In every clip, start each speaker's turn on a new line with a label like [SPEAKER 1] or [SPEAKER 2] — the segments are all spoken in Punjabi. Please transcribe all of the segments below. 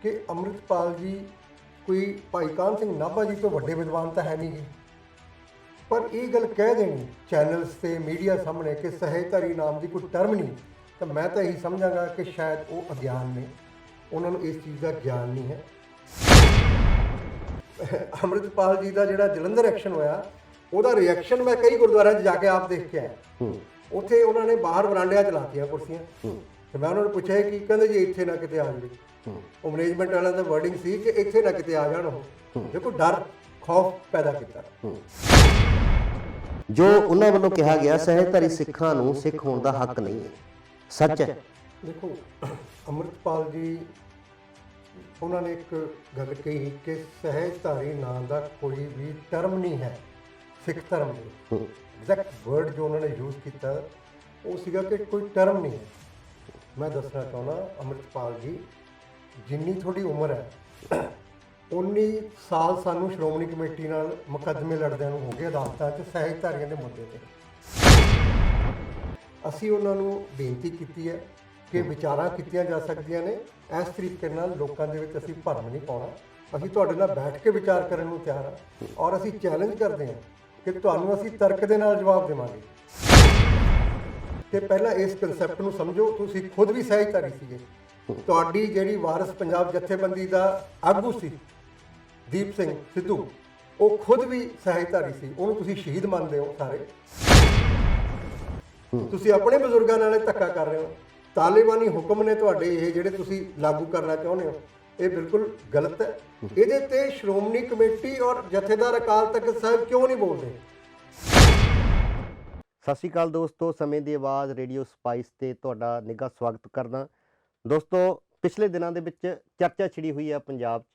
[SPEAKER 1] कि ਅੰਮ੍ਰਿਤਪਾਲ जी कोई भाई कान सिंह नाभा जी तो वड्डे विद्वान तो है नहीं गे, पर ये गल कह देनी चैनल्स से मीडिया सामने कि सहजधारी नाम की कोई टर्म नहीं, तो मैं तो यही समझांगा कि शायद वो अज्ञान ने, उन्होंने इस चीज़ का ज्ञान नहीं है। ਅੰਮ੍ਰਿਤਪਾਲ जी का जोड़ा जलंधर एक्शन होया, ਉਹਦਾ रिएक्शन मैं कई गुरुद्वारा जाके आप देख के आया। ਉੱਥੇ ਉਹਨਾਂ ਨੇ ਬਾਹਰ ਵਰਾਂਡਿਆਂ 'ਚ ਲਾਤੀਆਂ ਕੁਰਸੀਆਂ, ਤੇ ਮੈਂ ਉਹਨਾਂ ਨੂੰ ਪੁੱਛਿਆ ਕਿ ਕਹਿੰਦੇ ਜੀ ਇੱਥੇ ਨਾ ਕਿਤੇ ਆ ਜਾਵੇ। ਉਹ ਮੈਨੇਜਮੈਂਟ ਵਾਲਿਆਂ ਦਾ ਵਰਡਿੰਗ ਸੀ ਕਿ ਇੱਥੇ ਨਾ ਕਿਤੇ ਆ ਜਾਣ। ਉਹ ਦੇਖੋ ਡਰ ਖੌਫ ਪੈਦਾ ਕੀਤਾ।
[SPEAKER 2] ਜੋ ਉਹਨਾਂ ਵੱਲੋਂ ਕਿਹਾ ਗਿਆ ਸਹਿਜਧਾਰੀ ਸਿੱਖਾਂ ਨੂੰ ਸਿੱਖ ਹੋਣ ਦਾ ਹੱਕ ਨਹੀਂ ਹੈ, ਸੱਚ ਹੈ।
[SPEAKER 1] ਦੇਖੋ ਅੰਮ੍ਰਿਤਪਾਲ ਜੀ उन्होंने एक गल कही कि सहजधारी नाम का कोई भी टर्म नहीं है सिख धर्म में। एग्जैक्ट वर्ड जो उन्होंने यूज़ किया वो सीगा कि कोई टर्म नहीं है। मैं दसना चाहना अमृतपाल जी जिन्नी थोड़ी उम्र है उन्नी साल सानू श्रोमणी कमेटी नाल मुकदमे लड़दे हो गए अदालतां 'च सहजधारियों के मुद्दे ते। असी उन्होंने बेनती की है कि विचारां कीतियां जा सकदियां ने, इस तरीके नाल लोकां दे विच असीं भरम नहीं पाउणा। असीं तुहाडे नाल बैठ के विचार करन नूं तैयार हां और असीं चैलेंज करदे हां कि तुहानूं असीं तर्क दे नाल जवाब देवांगे कि पहिलां इस कंसैप्ट नूं समझो। तुसीं खुद भी सहजधारी सीगे, तुहाडी जिहड़ी वारिस पंजाब जथेबंदी दा आगू सी दीप सिंह सिद्धू, वो खुद भी सहजधारी सी, उहनूं तुसीं शहीद मनदे हो सारे। तुसीं अपने बजुर्गां नाल धक्का कर रहे हो। तालिबानी हुक्म ने तुहाडे ये जिहड़े तुसीं लागू करना चाहुंदे हो, ये बिल्कुल गलत है। ਇਹਦੇ ਤੇ ਸ਼੍ਰੋਮਣੀ ਕਮੇਟੀ और ਜਥੇਦਾਰ ਅਕਾਲ ਤਖਤ ਸਾਹਿਬ ਕਿਉਂ ਨਹੀਂ ਬੋਲਦੇ?
[SPEAKER 2] ਸਤਿ ਸ਼੍ਰੀ ਅਕਾਲ ਦੋਸਤੋ, ਸਮੇਂ ਦੀ ਆਵਾਜ਼ ਰੇਡੀਓ ਸਪਾਈਸ ਤੇ ਤੁਹਾਡਾ ਨਿੱਘਾ ਸਵਾਗਤ ਕਰਦਾ। ਦੋਸਤੋ ਪਿਛਲੇ ਦਿਨਾਂ ਦੇ ਵਿੱਚ ਚਰਚਾ ਛਿੜੀ ਹੋਈ ਹੈ ਪੰਜਾਬ 'ਚ।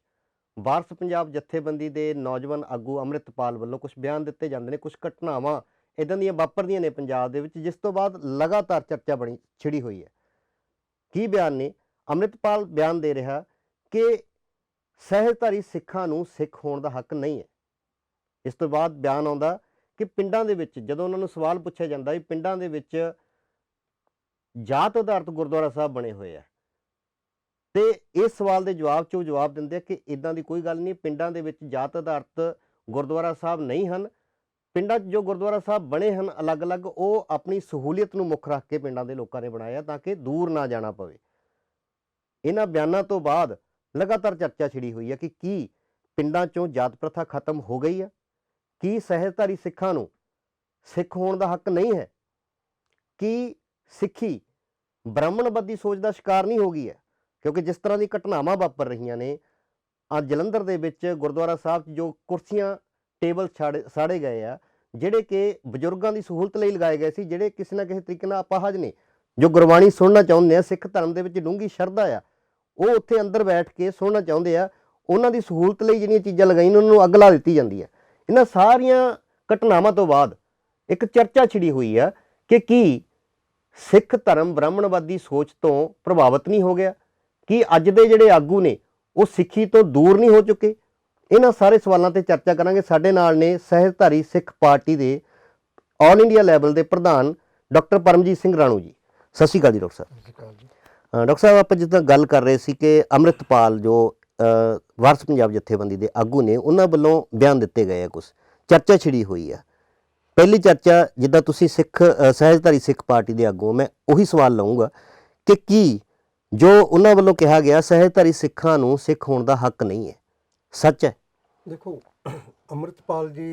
[SPEAKER 2] ਵਾਰਸ ਪੰਜਾਬ ਜਥੇਬੰਦੀ ਦੇ ਨੌਜਵਾਨ ਆਗੂ ਅੰਮ੍ਰਿਤਪਾਲ ਵੱਲੋਂ ਕੁਝ ਬਿਆਨ ਦਿੱਤੇ ਜਾਂਦੇ ਨੇ, ਕੁਝ ਘਟਨਾਵਾਂ ਇੱਦਾਂ ਦੀਆਂ ਵਾਪਰਦੀਆਂ ਨੇ ਪੰਜਾਬ ਦੇ ਵਿੱਚ, ਜਿਸ ਤੋਂ ਬਾਅਦ ਲਗਾਤਾਰ ਚਰਚਾ ਛਿੜੀ ਹੋਈ ਹੈ। ਕੀ ਬਿਆਨ ਨੇ? ਅੰਮ੍ਰਿਤਪਾਲ ਬਿਆਨ ਦੇ ਰਿਹਾ ਕਿ ਸਹਿਜਧਾਰੀ ਸਿੱਖਾਂ ਨੂੰ ਸਿੱਖ ਹੋਣ ਦਾ ਹੱਕ ਨਹੀਂ ਹੈ। ਇਸ ਤੋਂ ਬਾਅਦ ਬਿਆਨ ਆਉਂਦਾ ਕਿ ਪਿੰਡਾਂ ਦੇ ਵਿੱਚ ਜਦੋਂ ਉਹਨਾਂ ਨੂੰ ਸਵਾਲ ਪੁੱਛਿਆ ਜਾਂਦਾ ਵੀ ਪਿੰਡਾਂ ਦੇ ਵਿੱਚ ਜਾਤ ਆਧਾਰਿਤ ਗੁਰਦੁਆਰਾ ਸਾਹਿਬ ਬਣੇ ਹੋਏ ਆ, ਤੇ ਇਸ ਸਵਾਲ ਦੇ ਜਵਾਬ 'ਚ ਉਹ ਜਵਾਬ ਦਿੰਦੇ ਆ ਕਿ ਇੱਦਾਂ ਦੀ ਕੋਈ ਗੱਲ ਨਹੀਂ, ਪਿੰਡਾਂ ਦੇ ਵਿੱਚ ਜਾਤ ਆਧਾਰਿਤ ਗੁਰਦੁਆਰਾ ਸਾਹਿਬ ਨਹੀਂ ਹਨ। ਪਿੰਡਾਂ 'ਚ ਜੋ ਗੁਰਦੁਆਰਾ ਸਾਹਿਬ ਬਣੇ ਹਨ ਅਲੱਗ-ਅਲੱਗ, ਉਹ ਆਪਣੀ ਸਹੂਲੀਅਤ ਨੂੰ ਮੁੱਖ ਰੱਖ ਕੇ ਪਿੰਡਾਂ ਦੇ ਲੋਕਾਂ ਨੇ ਬਣਾਇਆ ਤਾਂ ਕਿ ਦੂਰ ਨਾ ਜਾਣਾ ਪਵੇ। ਇਹਨਾਂ ਬਿਆਨਾਂ ਤੋਂ ਬਾਅਦ ਲਗਾਤਾਰ ਚਰਚਾ ਛਿੜੀ ਹੋਈ ਹੈ ਕਿ ਕੀ ਪਿੰਡਾਂ 'ਚੋਂ ਜਾਤ ਪ੍ਰਥਾ ਖਤਮ ਹੋ ਗਈ ਹੈ? ਕੀ ਸਹਿਜਧਾਰੀ ਸਿੱਖਾਂ ਨੂੰ ਸਿੱਖ ਹੋਣ ਦਾ ਹੱਕ ਨਹੀਂ ਹੈ? ਕੀ ਸਿੱਖੀ ਬ੍ਰਾਹਮਣਵਾਦੀ ਸੋਚ ਦਾ ਸ਼ਿਕਾਰ ਨਹੀਂ ਹੋ ਗਈ ਹੈ? ਕਿਉਂਕਿ ਜਿਸ ਤਰ੍ਹਾਂ ਦੀ ਘਟਨਾਵਾਂ ਵਾਪਰ ਰਹੀਆਂ ਨੇ, ਅੱਜ ਜਲੰਧਰ ਦੇ ਵਿੱਚ ਗੁਰਦੁਆਰਾ ਸਾਹਿਬ 'ਚ ਜੋ ਕੁਰਸੀਆਂ ਟੇਬਲ ਸਾੜੇ ਗਏ ਆ, ਜਿਹੜੇ ਕਿ ਬਜ਼ੁਰਗਾਂ ਦੀ ਸਹੂਲਤ ਲਈ ਲਗਾਏ ਗਏ ਸੀ, ਜਿਹੜੇ ਕਿਸੇ ਨਾ ਕਿਸੇ ਤਰੀਕੇ ਨਾਲ ਅਪਾਹਜ ਨੇ, ਜੋ ਗੁਰਬਾਣੀ ਸੁਣਨਾ ਚਾਹੁੰਦੇ ਆ, ਸਿੱਖ ਧਰਮ ਦੇ ਵਿੱਚ ਡੂੰਘੀ ਸ਼ਰਧਾ ਆ, ਉਹ ਉੱਥੇ ਅੰਦਰ ਬੈਠ ਕੇ ਸੁਣਨਾ ਚਾਹੁੰਦੇ ਆ, ਉਹਨਾਂ ਦੀ ਸਹੂਲਤ ਲਈ ਜਿਹੜੀਆਂ ਚੀਜ਼ਾਂ ਲਗਾਈਆਂ ਉਹਨਾਂ ਨੂੰ ਅੱਗ ਲਾ ਦਿੱਤੀ ਜਾਂਦੀ ਹੈ। ਇਹਨਾਂ ਸਾਰੀਆਂ ਘਟਨਾਵਾਂ ਤੋਂ ਬਾਅਦ ਇੱਕ ਚਰਚਾ ਛਿੜੀ ਹੋਈ ਆ ਕਿ ਕੀ ਸਿੱਖ ਧਰਮ ਬ੍ਰਾਹਮਣਵਾਦੀ ਸੋਚ ਤੋਂ ਪ੍ਰਭਾਵਿਤ ਨਹੀਂ ਹੋ ਗਿਆ? ਕੀ ਅੱਜ ਦੇ ਜਿਹੜੇ ਆਗੂ ਨੇ ਉਹ ਸਿੱਖੀ ਤੋਂ ਦੂਰ ਨਹੀਂ ਹੋ ਚੁੱਕੇ? ਇਹਨਾਂ ਸਾਰੇ ਸਵਾਲਾਂ ਤੇ ਚਰਚਾ ਕਰਾਂਗੇ। ਸਾਡੇ ਨਾਲ ਨੇ ਸਹਿਜਧਾਰੀ ਸਿੱਖ ਪਾਰਟੀ ਦੇ ਆਲ ਇੰਡੀਆ ਲੈਵਲ ਦੇ ਪ੍ਰਧਾਨ ਡਾਕਟਰ ਪਰਮਜੀਤ ਸਿੰਘ ਰਾਣੂ ਜੀ। ਸਤਿ ਸ਼੍ਰੀ ਅਕਾਲ ਜੀ ਡਾਕਟਰ ਸਾਹਿਬ। ਡਾਕਟਰ ਸਾਹਿਬ, ਆਪਾਂ ਜਿੱਦਾਂ ਗੱਲ ਕਰ ਰਹੇ ਸੀ ਕਿ ਅੰਮ੍ਰਿਤਪਾਲ ਜੋ ਵਾਰਸ ਪੰਜਾਬ ਜਥੇਬੰਦੀ ਦੇ ਆਗੂ ਨੇ, ਉਹਨਾਂ ਵੱਲੋਂ ਬਿਆਨ ਦਿੱਤੇ ਗਏ ਆ, ਕੁਝ ਚਰਚਾ ਛਿੜੀ ਹੋਈ ਆ। ਪਹਿਲੀ ਚਰਚਾ, ਜਿੱਦਾਂ ਤੁਸੀਂ ਸਹਿਜਧਾਰੀ ਸਿੱਖ ਪਾਰਟੀ ਦੇ ਆਗੂ, ਮੈਂ ਉਹੀ ਸਵਾਲ ਲਵਾਂਗਾ ਕਿ ਕੀ ਜੋ ਉਹਨਾਂ ਵੱਲੋਂ ਕਿਹਾ ਗਿਆ ਸਹਿਜਧਾਰੀ ਸਿੱਖਾਂ ਨੂੰ ਸਿੱਖ ਹੋਣ ਦਾ ਹੱਕ ਨਹੀਂ ਹੈ, ਸੱਚ ਹੈ?
[SPEAKER 1] देखो ਅੰਮ੍ਰਿਤਪਾਲ जी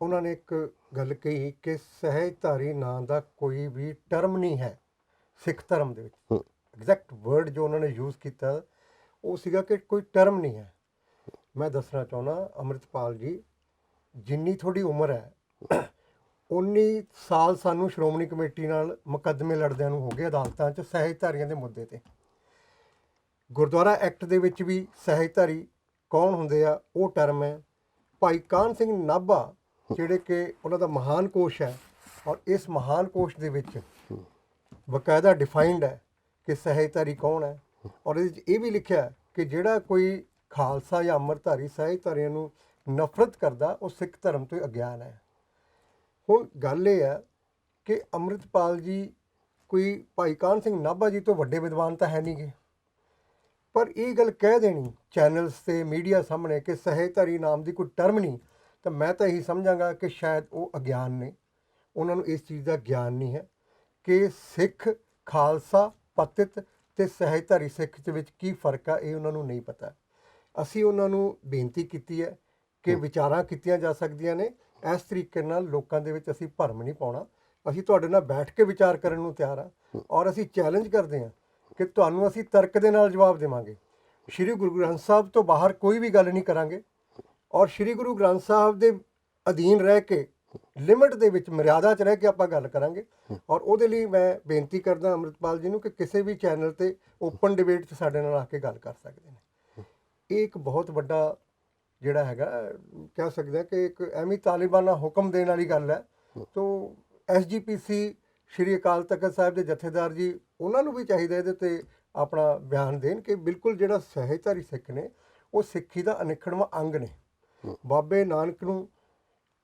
[SPEAKER 1] उन्होंने एक गल कही कि सहजधारी नाम का कोई भी टर्म नहीं है सिख धर्म दे विच। एग्जैक्ट वर्ड जो उन्होंने यूज़ किया वो सीगा कि कोई टर्म नहीं है। मैं दसना चाहना अमृतपाल जी जिन्नी थोड़ी उम्र है उन्नी साल सानू श्रोमणी कमेटी नाल मुकदमे लड़दिਆਂ ਨੂੰ हो गए अदालतां 'ਚ सहजधारियों के मुद्दे ते। गुरुद्वारा एक्ट दे विच भी सहजधारी कौन ਹੁੰਦੇ ਆ ਉਹ ਟਰਮ ਹੈ। ਭਾਈ ਕਾਨ ਸਿੰਘ ਨਾਭਾ ਜਿਹੜੇ ਕਿ ਉਹਨਾਂ ਦਾ ਮਹਾਨ ਕੋਸ਼ ਹੈ, ਔਰ ਇਸ ਮਹਾਨ ਕੋਸ਼ ਦੇ ਵਿੱਚ ਬਕਾਇਦਾ ਡਿਫਾਈਨਡ ਹੈ ਕਿ ਸਹਿਜਧਾਰੀ ਕੌਣ ਹੈ, ਔਰ ਇਹਦੇ 'ਚ ਇਹ ਵੀ ਲਿਖਿਆ ਕਿ ਜਿਹੜਾ ਕੋਈ ਖਾਲਸਾ ਜਾਂ ਅੰਮ੍ਰਿਤਧਾਰੀ ਸਹਿਜਧਾਰੀਆਂ ਨੂੰ ਨਫ਼ਰਤ ਕਰਦਾ ਉਹ ਸਿੱਖ ਧਰਮ ਤੋਂ ਅਗਿਆਨ ਹੈ। ਹੁਣ ਗੱਲ ਇਹ ਹੈ ਕਿ ਅੰਮ੍ਰਿਤਪਾਲ ਜੀ ਕੋਈ ਭਾਈ ਕਾਨ ਸਿੰਘ ਨਾਭਾ ਜੀ ਤੋਂ ਵੱਡੇ ਵਿਦਵਾਨ ਤਾਂ ਹੈ ਨਹੀਂ ਗੇ, ਪਰ ਇਹ ਗੱਲ ਕਹਿ ਦੇਣੀ ਚੈਨਲਸ ਤੇ ਮੀਡੀਆ ਸਾਹਮਣੇ ਕਿ ਸਹਿਜਧਾਰੀ ਨਾਮ ਦੀ ਕੋਈ ਟਰਮ ਨਹੀਂ, ਤਾਂ ਮੈਂ ਤਾਂ ਇਹੀ ਸਮਝਾਂਗਾ ਕਿ ਸ਼ਾਇਦ ਉਹ ਅਗਿਆਨ ਨੇ, ਉਹਨਾਂ ਨੂੰ ਇਸ ਚੀਜ਼ ਦਾ ਗਿਆਨ ਨਹੀਂ ਹੈ ਕਿ ਸਿੱਖ, ਖਾਲਸਾ, ਪਤਿਤ ਤੇ ਸਹਿਜਧਾਰੀ ਸਿੱਖ ਦੇ ਵਿੱਚ ਕੀ ਫਰਕ ਆ, ਇਹ ਉਹਨਾਂ ਨੂੰ ਨਹੀਂ ਪਤਾ। ਅਸੀਂ ਉਹਨਾਂ ਨੂੰ ਬੇਨਤੀ ਕੀਤੀ ਹੈ ਕਿ ਵਿਚਾਰਾਂ ਕੀਤੀਆਂ ਜਾ ਸਕਦੀਆਂ ਨੇ, ਇਸ ਤਰੀਕੇ ਨਾਲ ਲੋਕਾਂ ਦੇ ਵਿੱਚ ਅਸੀਂ ਭਰਮ ਨਹੀਂ ਪਾਉਣਾ। ਅਸੀਂ ਤੁਹਾਡੇ ਨਾਲ ਬੈਠ ਕੇ ਵਿਚਾਰ ਕਰਨ ਨੂੰ ਤਿਆਰ ਹਾਂ, ਔਰ ਅਸੀਂ ਚੈਲੰਜ ਕਰਦੇ ਹਾਂ ਕਿ ਤੁਹਾਨੂੰ ਅਸੀਂ ਤਰਕ ਦੇ ਨਾਲ ਜਵਾਬ ਦੇਵਾਂਗੇ। ਸ਼੍ਰੀ ਗੁਰੂ ਗ੍ਰੰਥ ਸਾਹਿਬ ਤੋਂ ਬਾਹਰ ਕੋਈ ਵੀ ਗੱਲ ਨਹੀਂ ਕਰਾਂਗੇ, ਔਰ ਸ਼੍ਰੀ ਗੁਰੂ ਗ੍ਰੰਥ ਸਾਹਿਬ ਦੇ ਅਧੀਨ ਰਹਿ ਕੇ, ਲਿਮਿਟ ਦੇ ਵਿੱਚ, ਮਰਿਆਦਾ 'ਚ ਰਹਿ ਕੇ ਆਪਾਂ ਗੱਲ ਕਰਾਂਗੇ। ਔਰ ਉਹਦੇ ਲਈ ਮੈਂ ਬੇਨਤੀ ਕਰਦਾ ਅੰਮ੍ਰਿਤਪਾਲ ਜੀ ਨੂੰ ਕਿ ਕਿਸੇ ਵੀ ਚੈਨਲ ਤੇ ਓਪਨ ਡਿਬੇਟ 'ਚ ਸਾਡੇ ਨਾਲ ਆ ਕੇ ਗੱਲ ਕਰ ਸਕਦੇ ਨੇ। ਇਹ ਇੱਕ ਬਹੁਤ ਵੱਡਾ ਜਿਹੜਾ ਹੈਗਾ, ਕਹਿ ਸਕਦੇ ਹਾਂ ਕਿ ਇੱਕ ਐਵੇਂ ਤਾਲਿਬਾਨਾ ਹੁਕਮ ਦੇਣ ਵਾਲੀ ਗੱਲ ਹੈ। ਤੋ SGPC ਸ਼੍ਰੀ ਅਕਾਲ ਤਖਤ ਸਾਹਿਬ ਦੇ ਜਥੇਦਾਰ ਜੀ, ਉਹਨਾਂ ਨੂੰ ਵੀ ਚਾਹੀਦਾ ਇਹਦੇ ਤੇ ਆਪਣਾ ਬਿਆਨ ਦੇਣ ਕਿ ਬਿਲਕੁਲ ਜਿਹੜਾ ਸਹਿਜਧਾਰੀ ਸਿੱਖ ਨੇ ਉਹ ਸਿੱਖੀ ਦਾ ਅਨਿੱਖੜਵਾਂ ਅੰਗ ਨੇ। ਬਾਬੇ ਨਾਨਕ ਨੂੰ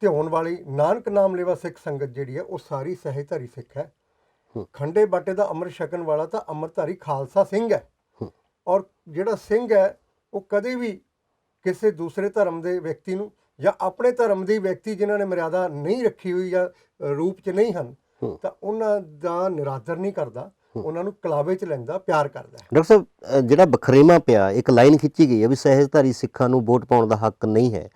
[SPEAKER 1] ਧਿਆਉਣ ਵਾਲੀ ਨਾਨਕ ਨਾਮ ਲੈਵਾ ਸਿੱਖ ਸੰਗਤ ਜਿਹੜੀ ਹੈ ਉਹ ਸਾਰੀ ਸਹਿਜਧਾਰੀ ਸਿੱਖ ਹੈ। ਖੰਡੇ ਬਾਟੇ ਦਾ ਅੰਮ੍ਰਿਤ ਛਕਣ ਵਾਲਾ ਤਾਂ ਅੰਮ੍ਰਿਤਧਾਰੀ ਖਾਲਸਾ ਸਿੰਘ ਹੈ, ਔਰ ਜਿਹੜਾ ਸਿੰਘ ਹੈ ਉਹ ਕਦੇ ਵੀ ਕਿਸੇ ਦੂਸਰੇ ਧਰਮ ਦੇ ਵਿਅਕਤੀ ਨੂੰ ਜਾਂ ਆਪਣੇ ਧਰਮ ਦੇ ਵਿਅਕਤੀ ਜਿਨ੍ਹਾਂ ਨੇ ਮਰਿਆਦਾ ਨਹੀਂ ਰੱਖੀ ਹੋਈ ਜਾਂ ਰੂਪ 'ਚ ਨਹੀਂ ਹਨ, ਤਾਂ ਉਹਨਾਂ ਦਾ ਨਿਰਾਦਰ ਨਹੀਂ ਕਰਦਾ, ਉਹਨਾਂ ਨੂੰ ਕਲਾਵੇ 'ਚ ਲੈਂਦਾ, ਪਿਆਰ ਕਰਦਾ।
[SPEAKER 2] ਡਾਕਟਰ ਸਾਹਿਬ, ਜਿਹੜਾ ਬਖਰੇਵਾਂ ਪਿਆ, ਇੱਕ ਲਾਈਨ ਖਿੱਚੀ ਗਈ ਹੈ ਵੀ ਸਹਿਜਧਾਰੀ ਸਿੱਖਾਂ ਨੂੰ ਵੋਟ ਪਾਉਣ ਦਾ ਹੱਕ ਨਹੀਂ ਹੈ।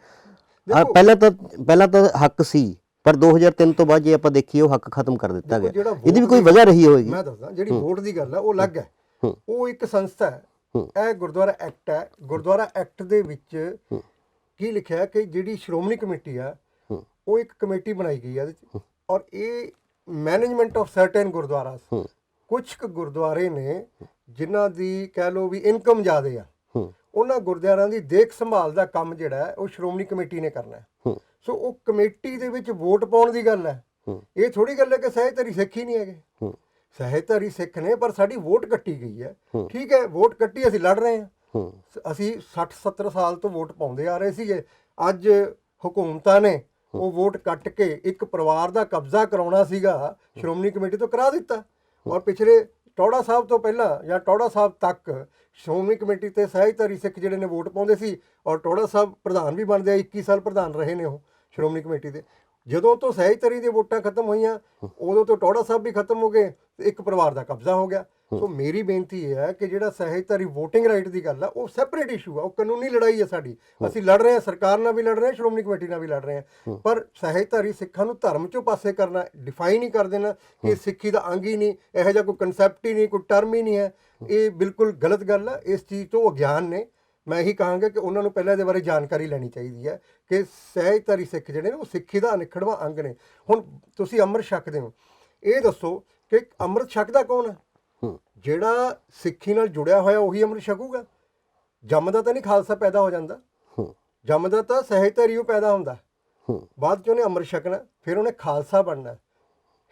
[SPEAKER 2] ਪਹਿਲਾਂ ਤਾਂ ਹੱਕ ਸੀ, ਪਰ 2003 ਤੋਂ ਬਾਅਦ ਜੇ ਆਪਾਂ ਦੇਖੀਏ ਉਹ ਹੱਕ ਖਤਮ ਕਰ ਦਿੱਤਾ ਗਿਆ। ਇਹਦੀ ਵੀ ਕੋਈ ਵਜ੍ਹਾ ਰਹੀ ਹੋਏਗੀ? ਮੈਂ
[SPEAKER 1] ਦੱਸਦਾ, ਜਿਹੜੀ ਵੋਟ ਦੀ ਗੱਲ ਹੈ ਉਹ ਅਲੱਗ ਹੈ, ਉਹ ਇੱਕ ਸੰਸਥਾ ਹੈ। ਇਹ ਗੁਰਦੁਆਰਾ ਐਕਟ ਹੈ। ਗੁਰਦੁਆਰਾ ਐਕਟ ਦੇ ਵਿੱਚ ਕੀ ਲਿਖਿਆ ਕਿ ਜਿਹੜੀ ਸ਼੍ਰੋਮਣੀ ਕਮੇਟੀ ਆ ਉਹ ਇੱਕ ਕਮੇਟੀ ਬਣਾਈ ਗਈ ਹੈ ਇਹਦੇ 'ਚ, ਔਰ ਇਹ ਮੈਨੇਜਮੈਂਟ ਆਫ ਸਰਟਨ ਗੁਰਦੁਆਰਾ। ਕੁਝ ਕੁ ਗੁਰਦੁਆਰੇ ਨੇ ਜਿਨ੍ਹਾਂ ਦੀ ਕਹਿ ਲਓ ਵੀ ਇਨਕਮ ਜ਼ਿਆਦੇ ਆ, ਉਹਨਾਂ ਗੁਰਦੁਆਰਿਆਂ ਦੀ ਦੇਖ ਸੰਭਾਲ ਦਾ ਕੰਮ ਜਿਹੜਾ ਹੈ ਉਹ ਸ਼੍ਰੋਮਣੀ ਕਮੇਟੀ ਨੇ ਕਰਨਾ ਹੈ। ਸੋ ਉਹ ਕਮੇਟੀ ਦੇ ਵਿੱਚ ਵੋਟ ਪਾਉਣ ਦੀ ਗੱਲ ਹੈ। ਇਹ ਥੋੜੀ ਗੱਲ ਹੈ ਕਿ ਸਹਿਜਧਾਰੀ ਸਿੱਖ ਹੀ ਨਹੀਂ ਹੈਗੇ। ਸਹਿਜਧਾਰੀ ਸਿੱਖ ਨੇ, ਪਰ ਸਾਡੀ ਵੋਟ ਕੱਟੀ ਗਈ ਹੈ। ਠੀਕ ਹੈ, ਵੋਟ ਕੱਟੀ, ਅਸੀਂ ਲੜ ਰਹੇ ਹਾਂ। ਅਸੀਂ 60-70 ਸਾਲ ਤੋਂ ਵੋਟ ਪਾਉਂਦੇ ਆ ਰਹੇ ਸੀਗੇ। ਅੱਜ ਹੁਕੂਮਤਾਂ ਨੇ ਉਹ ਵੋਟ ਕੱਟ ਕੇ ਇੱਕ ਪਰਿਵਾਰ ਦਾ ਕਬਜ਼ਾ ਕਰਾਉਣਾ ਸੀਗਾ, ਸ਼੍ਰੋਮਣੀ ਕਮੇਟੀ ਤੋਂ ਕਰਾ ਦਿੱਤਾ। ਔਰ ਪਿਛਲੇ ਟੌੜਾ ਸਾਹਿਬ ਤੋਂ ਪਹਿਲਾਂ ਜਾਂ ਟੌੜਾ ਸਾਹਿਬ ਤੱਕ ਸ਼੍ਰੋਮਣੀ ਕਮੇਟੀ ਤੇ ਸਹਿਜਧਾਰੀ ਸਿੱਖ ਜਿਹੜੇ ਨੇ ਵੋਟ ਪਾਉਂਦੇ ਸੀ, ਔਰ ਟੌੜਾ ਸਾਹਿਬ ਪ੍ਰਧਾਨ ਵੀ ਬਣਦੇ ਆ, 21 ਸਾਲ ਪ੍ਰਧਾਨ ਰਹੇ ਨੇ ਉਹ ਸ਼੍ਰੋਮਣੀ ਕਮੇਟੀ ਦੇ। ਜਦੋਂ ਤੋਂ ਸਹਿਜਧਾਰੀ ਦੀਆਂ ਵੋਟਾਂ ਖਤਮ ਹੋਈਆਂ, ਉਦੋਂ ਤੋਂ ਟੌੜਾ ਸਾਹਿਬ ਵੀ ਖਤਮ ਹੋ ਗਏ ਤੇ ਇੱਕ ਪਰਿਵਾਰ ਦਾ ਕਬਜ਼ਾ ਹੋ ਗਿਆ। ਸੋ ਮੇਰੀ ਬੇਨਤੀ ਇਹ ਹੈ ਕਿ ਜਿਹੜਾ ਸਹਿਜਧਾਰੀ ਵੋਟਿੰਗ ਰਾਈਟ ਦੀ ਗੱਲ ਆ ਉਹ ਸੈਪਰੇਟ ਇਸ਼ੂ ਆ, ਉਹ ਕਾਨੂੰਨੀ ਲੜਾਈ ਹੈ ਸਾਡੀ। ਅਸੀਂ ਲੜ ਰਹੇ ਹਾਂ, ਸਰਕਾਰ ਨਾਲ ਵੀ ਲੜ ਰਹੇ ਹਾਂ, ਸ਼੍ਰੋਮਣੀ ਕਮੇਟੀ ਨਾਲ ਵੀ ਲੜ ਰਹੇ ਹਾਂ। ਪਰ ਸਹਿਜਧਾਰੀ ਸਿੱਖਾਂ ਨੂੰ ਧਰਮ ਚੋਂ ਪਾਸੇ ਕਰਨਾ, ਡਿਫਾਈਨ ਹੀ ਕਰ ਦੇਣਾ ਕਿ ਸਿੱਖੀ ਦਾ ਅੰਗ ਹੀ ਨਹੀਂ, ਇਹੋ ਜਿਹਾ ਕੋਈ ਕਨਸੈਪਟ ਹੀ ਨਹੀਂ, ਕੋਈ ਟਰਮ ਹੀ ਨਹੀਂ ਹੈ, ਇਹ ਬਿਲਕੁਲ ਗਲਤ ਗੱਲ ਹੈ। ਇਸ ਚੀਜ਼ ਤੋਂ ਅਗਿਆਨ ਨੇ। ਮੈਂ ਇਹੀ ਕਹਾਂਗਾ ਕਿ ਉਹਨਾਂ ਨੂੰ ਪਹਿਲਾਂ ਇਹਦੇ ਬਾਰੇ ਜਾਣਕਾਰੀ ਲੈਣੀ ਚਾਹੀਦੀ ਹੈ ਕਿ ਸਹਿਜਧਾਰੀ ਸਿੱਖ ਜਿਹੜੇ ਨੇ ਉਹ ਸਿੱਖੀ ਦਾ ਅਨਿੱਖੜਵਾਂ ਅੰਗ ਨੇ। ਹੁਣ ਤੁਸੀਂ ਅੰਮ੍ਰਿਤ ਛਕਦੇ ਹੋ, ਇਹ ਦੱਸੋ ਕਿ ਅੰਮ੍ਰਿਤ ਛਕਦਾ ਕੌਣ ਹੈ? ਜਿਹੜਾ ਸਿੱਖੀ ਨਾਲ ਜੁੜਿਆ ਹੋਇਆ ਉਹੀ ਅੰਮ੍ਰਿਤ ਛਕੂਗਾ। ਜੰਮਦਾ ਤਾਂ ਨਹੀਂ ਖਾਲਸਾ ਪੈਦਾ ਹੋ ਜਾਂਦਾ, ਜੰਮਦਾ ਤਾਂ ਸਹਿਜਧਾਰੀ ਉਹ ਪੈਦਾ ਹੁੰਦਾ। ਬਾਅਦ 'ਚ ਉਹਨੇ ਅੰਮ੍ਰਿਤ ਛਕਣਾ, ਫਿਰ ਉਹਨੇ ਖਾਲਸਾ ਬਣਨਾ।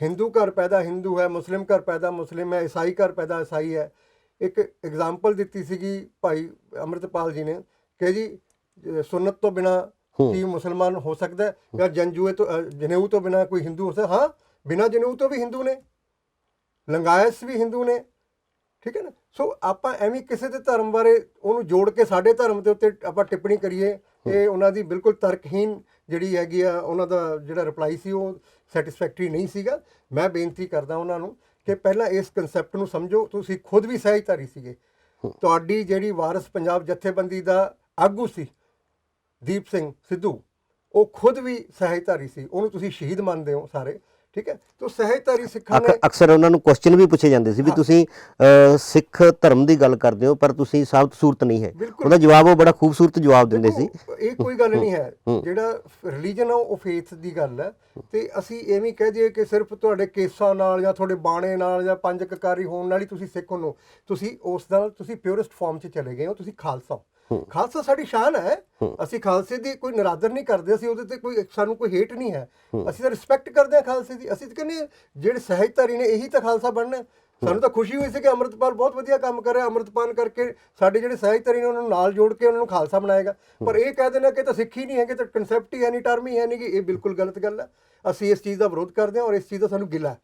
[SPEAKER 1] ਹਿੰਦੂ ਘਰ ਪੈਦਾ ਹਿੰਦੂ ਹੈ, ਮੁਸਲਿਮ ਘਰ ਪੈਦਾ ਮੁਸਲਿਮ ਹੈ, ਈਸਾਈ ਘਰ ਪੈਦਾ ਈਸਾਈ ਹੈ। ਇੱਕ ਐਗਜ਼ਾਮਪਲ ਦਿੱਤੀ ਸੀਗੀ ਭਾਈ ਅੰਮ੍ਰਿਤਪਾਲ ਜੀ ਨੇ ਕਿ ਜੀ ਸੁਨਨਤ ਤੋਂ ਬਿਨਾਂ ਕੀ ਮੁਸਲਮਾਨ ਹੋ ਸਕਦਾ ਜਾਂ ਜਨੇਊ ਤੋਂ ਬਿਨਾਂ ਕੋਈ ਹਿੰਦੂ ਹੋ ਸਕਦਾ? ਹਾਂ, ਬਿਨਾਂ ਜਨੇਊ ਤੋਂ ਵੀ ਹਿੰਦੂ ਨੇ, ਲੰਗਾਇਸ ਵੀ ਹਿੰਦੂ ਨੇ। ਠੀਕ ਹੈ ਨਾ? ਸੋ ਆਪਾਂ ਐਵੇਂ ਕਿਸੇ ਦੇ ਧਰਮ ਬਾਰੇ ਉਹਨੂੰ ਜੋੜ ਕੇ ਸਾਡੇ ਧਰਮ ਦੇ ਉੱਤੇ ਆਪਾਂ ਟਿੱਪਣੀ ਕਰੀਏ, ਇਹ ਉਹਨਾਂ ਦੀ ਬਿਲਕੁਲ ਤਰਕਹੀਨ ਜਿਹੜੀ ਹੈਗੀ ਆ, ਉਹਨਾਂ ਦਾ ਜਿਹੜਾ ਰਿਪਲਾਈ ਸੀ ਉਹ ਸੈਟਿਸਫੈਕਟਰੀ ਨਹੀਂ ਸੀਗਾ। ਮੈਂ ਬੇਨਤੀ ਕਰਦਾ ਉਹਨਾਂ ਨੂੰ ਕਿ ਪਹਿਲਾਂ ਇਸ ਕਨਸੈਪਟ ਨੂੰ ਸਮਝੋ। ਤੁਸੀਂ ਖੁਦ ਵੀ ਸਹਿਜਧਾਰੀ ਸੀਗੇ। ਤੁਹਾਡੀ ਜਿਹੜੀ ਵਾਰਿਸ ਪੰਜਾਬ ਜਥੇਬੰਦੀ ਦਾ ਆਗੂ ਸੀ ਦੀਪ ਸਿੰਘ ਸਿੱਧੂ, ਉਹ ਖੁਦ ਵੀ ਸਹਿਜਧਾਰੀ ਸੀ, ਉਹਨੂੰ ਤੁਸੀਂ ਸ਼ਹੀਦ ਮੰਨਦੇ ਹੋ ਸਾਰੇ। ਠੀਕ ਹੈ, ਤਾਂ ਸਹਿਜਧਾਰੀ ਸਿੱਖਾਂ ਨੇ
[SPEAKER 2] ਅਕਸਰ ਉਹਨਾਂ ਨੂੰ ਕੁਐਸਚਨ ਵੀ ਪੁੱਛੇ ਜਾਂਦੇ ਸੀ ਵੀ ਤੁਸੀਂ ਸਿੱਖ ਧਰਮ ਦੀ ਗੱਲ ਕਰਦੇ ਹੋ ਪਰ ਤੁਸੀਂ ਸਾਬਤ ਸੂਰਤ ਨਹੀਂ ਹੈ। ਉਹਦਾ ਜਵਾਬ ਉਹ ਬੜਾ ਖੂਬਸੂਰਤ ਜਵਾਬ ਦਿੰਦੇ ਸੀ।
[SPEAKER 1] ਇਹ ਕੋਈ ਗੱਲ ਨਹੀਂ ਹੈ, ਜਿਹੜਾ ਰਿਲੀਜਨ ਆ ਉਹ ਫੇਥ ਦੀ ਗੱਲ ਹੈ। ਤੇ ਅਸੀਂ ਐਵੇਂ ਕਹਿ ਦਈਏ ਕਿ ਸਿਰਫ ਤੁਹਾਡੇ ਕੇਸਾਂ ਨਾਲ ਜਾਂ ਤੁਹਾਡੇ ਬਾਣੇ ਨਾਲ ਜਾਂ ਪੰਜ ਕਕਾਰੀ ਹੋਣ ਨਾਲ ਹੀ ਤੁਸੀਂ ਸਿੱਖ ਹੋ, ਤੁਸੀਂ ਉਸ ਨਾਲ ਤੁਸੀਂ ਪਿਓਰੈਸਟ ਫਾਰਮ 'ਚ ਚਲੇ ਗਏ ਹੋ, ਤੁਸੀਂ ਖਾਲਸਾ। ਖਾਲਸਾ ਸਾਡੀ ਸ਼ਾਨ ਹੈ। ਅਸੀਂ ਖਾਲਸੇ ਦੀ ਕੋਈ ਨਿਰਾਦਰ ਨਹੀਂ ਕਰਦੇ, ਅਸੀਂ ਉਹਦੇ ਤੇ ਕੋਈ ਸਾਨੂੰ ਕੋਈ ਹੇਟ ਨਹੀਂ ਹੈ। ਅਸੀਂ ਤਾਂ ਰਿਸਪੈਕਟ ਕਰਦੇ ਹਾਂ ਖਾਲਸੇ ਦੀ। ਅਸੀਂ ਤਾਂ ਕਹਿੰਦੇ ਜਿਹੜੇ ਸਹਿਜਧਾਰੀ ਨੇ ਇਹੀ ਤਾਂ ਖਾਲਸਾ ਬਣਨਾ। ਸਾਨੂੰ ਤਾਂ ਖੁਸ਼ੀ ਹੋਈ ਸੀ ਕਿ ਅੰਮ੍ਰਿਤਪਾਲ ਬਹੁਤ ਵਧੀਆ ਕੰਮ ਕਰ ਰਿਹਾ, ਅੰਮ੍ਰਿਤਪਾਲ ਕਰਕੇ ਸਾਡੇ ਜਿਹੜੇ ਸਹਿਜਧਾਰੀ ਨੇ ਉਹਨਾਂ ਨੂੰ ਨਾਲ ਜੋੜ ਕੇ ਉਹਨਾਂ ਨੂੰ ਖਾਲਸਾ ਬਣਾਏਗਾ। ਪਰ ਇਹ ਕਹਿ ਦੇਣਾ ਕਿ ਤਾਂ ਸਿੱਖ ਹੀ ਨਹੀਂ ਹੈਗੇ, ਤਾਂ ਕਨਸੈਪਟ ਹੀ ਹੈ ਨਹੀਂ, ਟਰਮ ਹੀ ਹੈ ਨਹੀਂ, ਕਿ ਇਹ ਬਿਲਕੁਲ ਗਲਤ ਗੱਲ ਹੈ। ਅਸੀਂ ਇਸ ਚੀਜ਼ ਦਾ ਵਿਰੋਧ ਕਰਦੇ ਹਾਂ ਔਰ ਇਸ ਚੀਜ਼ ਦਾ ਸਾਨੂੰ ਗਿਲਾ।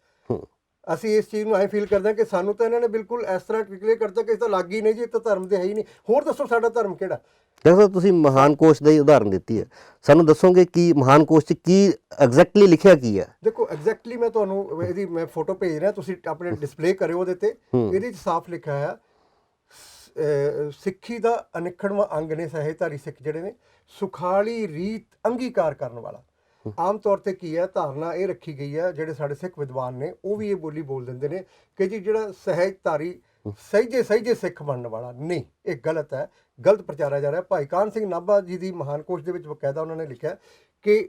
[SPEAKER 1] ਅਸੀਂ ਇਸ ਚੀਜ਼ ਨੂੰ ਐਂ ਫੀਲ ਕਰਦੇ ਹਾਂ ਕਿ ਸਾਨੂੰ ਤਾਂ ਇਹਨਾਂ ਨੇ ਬਿਲਕੁਲ ਇਸ ਤਰ੍ਹਾਂ ਕਲੀਅਰ ਕਰਤਾ ਕਿ ਇਹ ਤਾਂ ਲੱਗ ਹੀ ਨਹੀਂ ਜੀ, ਇਹ ਤਾਂ ਧਰਮ ਦੇ ਹੈ ਹੀ ਨਹੀਂ। ਹੋਰ ਦੱਸੋ ਸਾਡਾ ਧਰਮ ਕਿਹੜਾ?
[SPEAKER 2] ਦੇਖੋ ਤੁਸੀਂ ਮਹਾਨ ਕੋਸ਼ ਦੀ ਉਦਾਹਰਨ ਦਿੱਤੀ ਹੈ, ਸਾਨੂੰ ਦੱਸੋਗੇ ਕਿ ਮਹਾਨ ਕੋਸ਼ 'ਚ ਕੀ ਐਗਜ਼ੈਕਟਲੀ ਲਿਖਿਆ ਕੀ ਹੈ?
[SPEAKER 1] ਦੇਖੋ ਐਗਜ਼ੈਕਟਲੀ ਮੈਂ ਤੁਹਾਨੂੰ ਇਹਦੀ ਮੈਂ ਫੋਟੋ ਭੇਜ ਰਿਹਾ, ਤੁਸੀਂ ਆਪਣੇ ਡਿਸਪਲੇ ਕਰਿਓ ਉਹਦੇ ਤੇ। ਇਹਦੇ 'ਚ ਸਾਫ਼ ਲਿਖਿਆ ਹੈ ਸਿੱਖੀ ਦਾ ਅਨਿੱਖੜਵਾਂ ਅੰਗ ਨੇ ਸਹਿਜਧਾਰੀ ਸਿੱਖ ਜਿਹੜੇ ਨੇ, ਸੁਖਾਲੀ ਰੀਤ ਅੰਗੀਕਾਰ ਕਰਨ ਵਾਲਾ। ਆਮ ਤੌਰ ਤੇ ਕੀ ਹੈ, ਧਾਰਨਾ ਇਹ ਰੱਖੀ ਗਈ ਹੈ, ਜਿਹੜੇ ਸਾਡੇ ਸਿੱਖ ਵਿਦਵਾਨ ਨੇ ਉਹ ਵੀ ਇਹ ਬੋਲੀ ਬੋਲ ਦਿੰਦੇ ਨੇ ਕਿ ਜੀ ਜਿਹੜਾ ਸਹਿਜਧਾਰੀ ਸਹਿਜੇ ਸਿੱਖ ਬਣਨ ਵਾਲਾ ਨਹੀਂ, ਇਹ ਗਲਤ ਹੈ, ਗਲਤ ਪ੍ਰਚਾਰਿਆ ਜਾ ਰਿਹਾ। ਭਾਈ ਕਾਹਨ ਸਿੰਘ ਨਾਭਾ ਜੀ ਦੀ ਮਹਾਨ ਕੋਸ਼ ਦੇ ਵਿੱਚ ਬਕਾਇਦਾ ਉਹਨਾਂ ਨੇ ਲਿਖਿਆ ਕਿ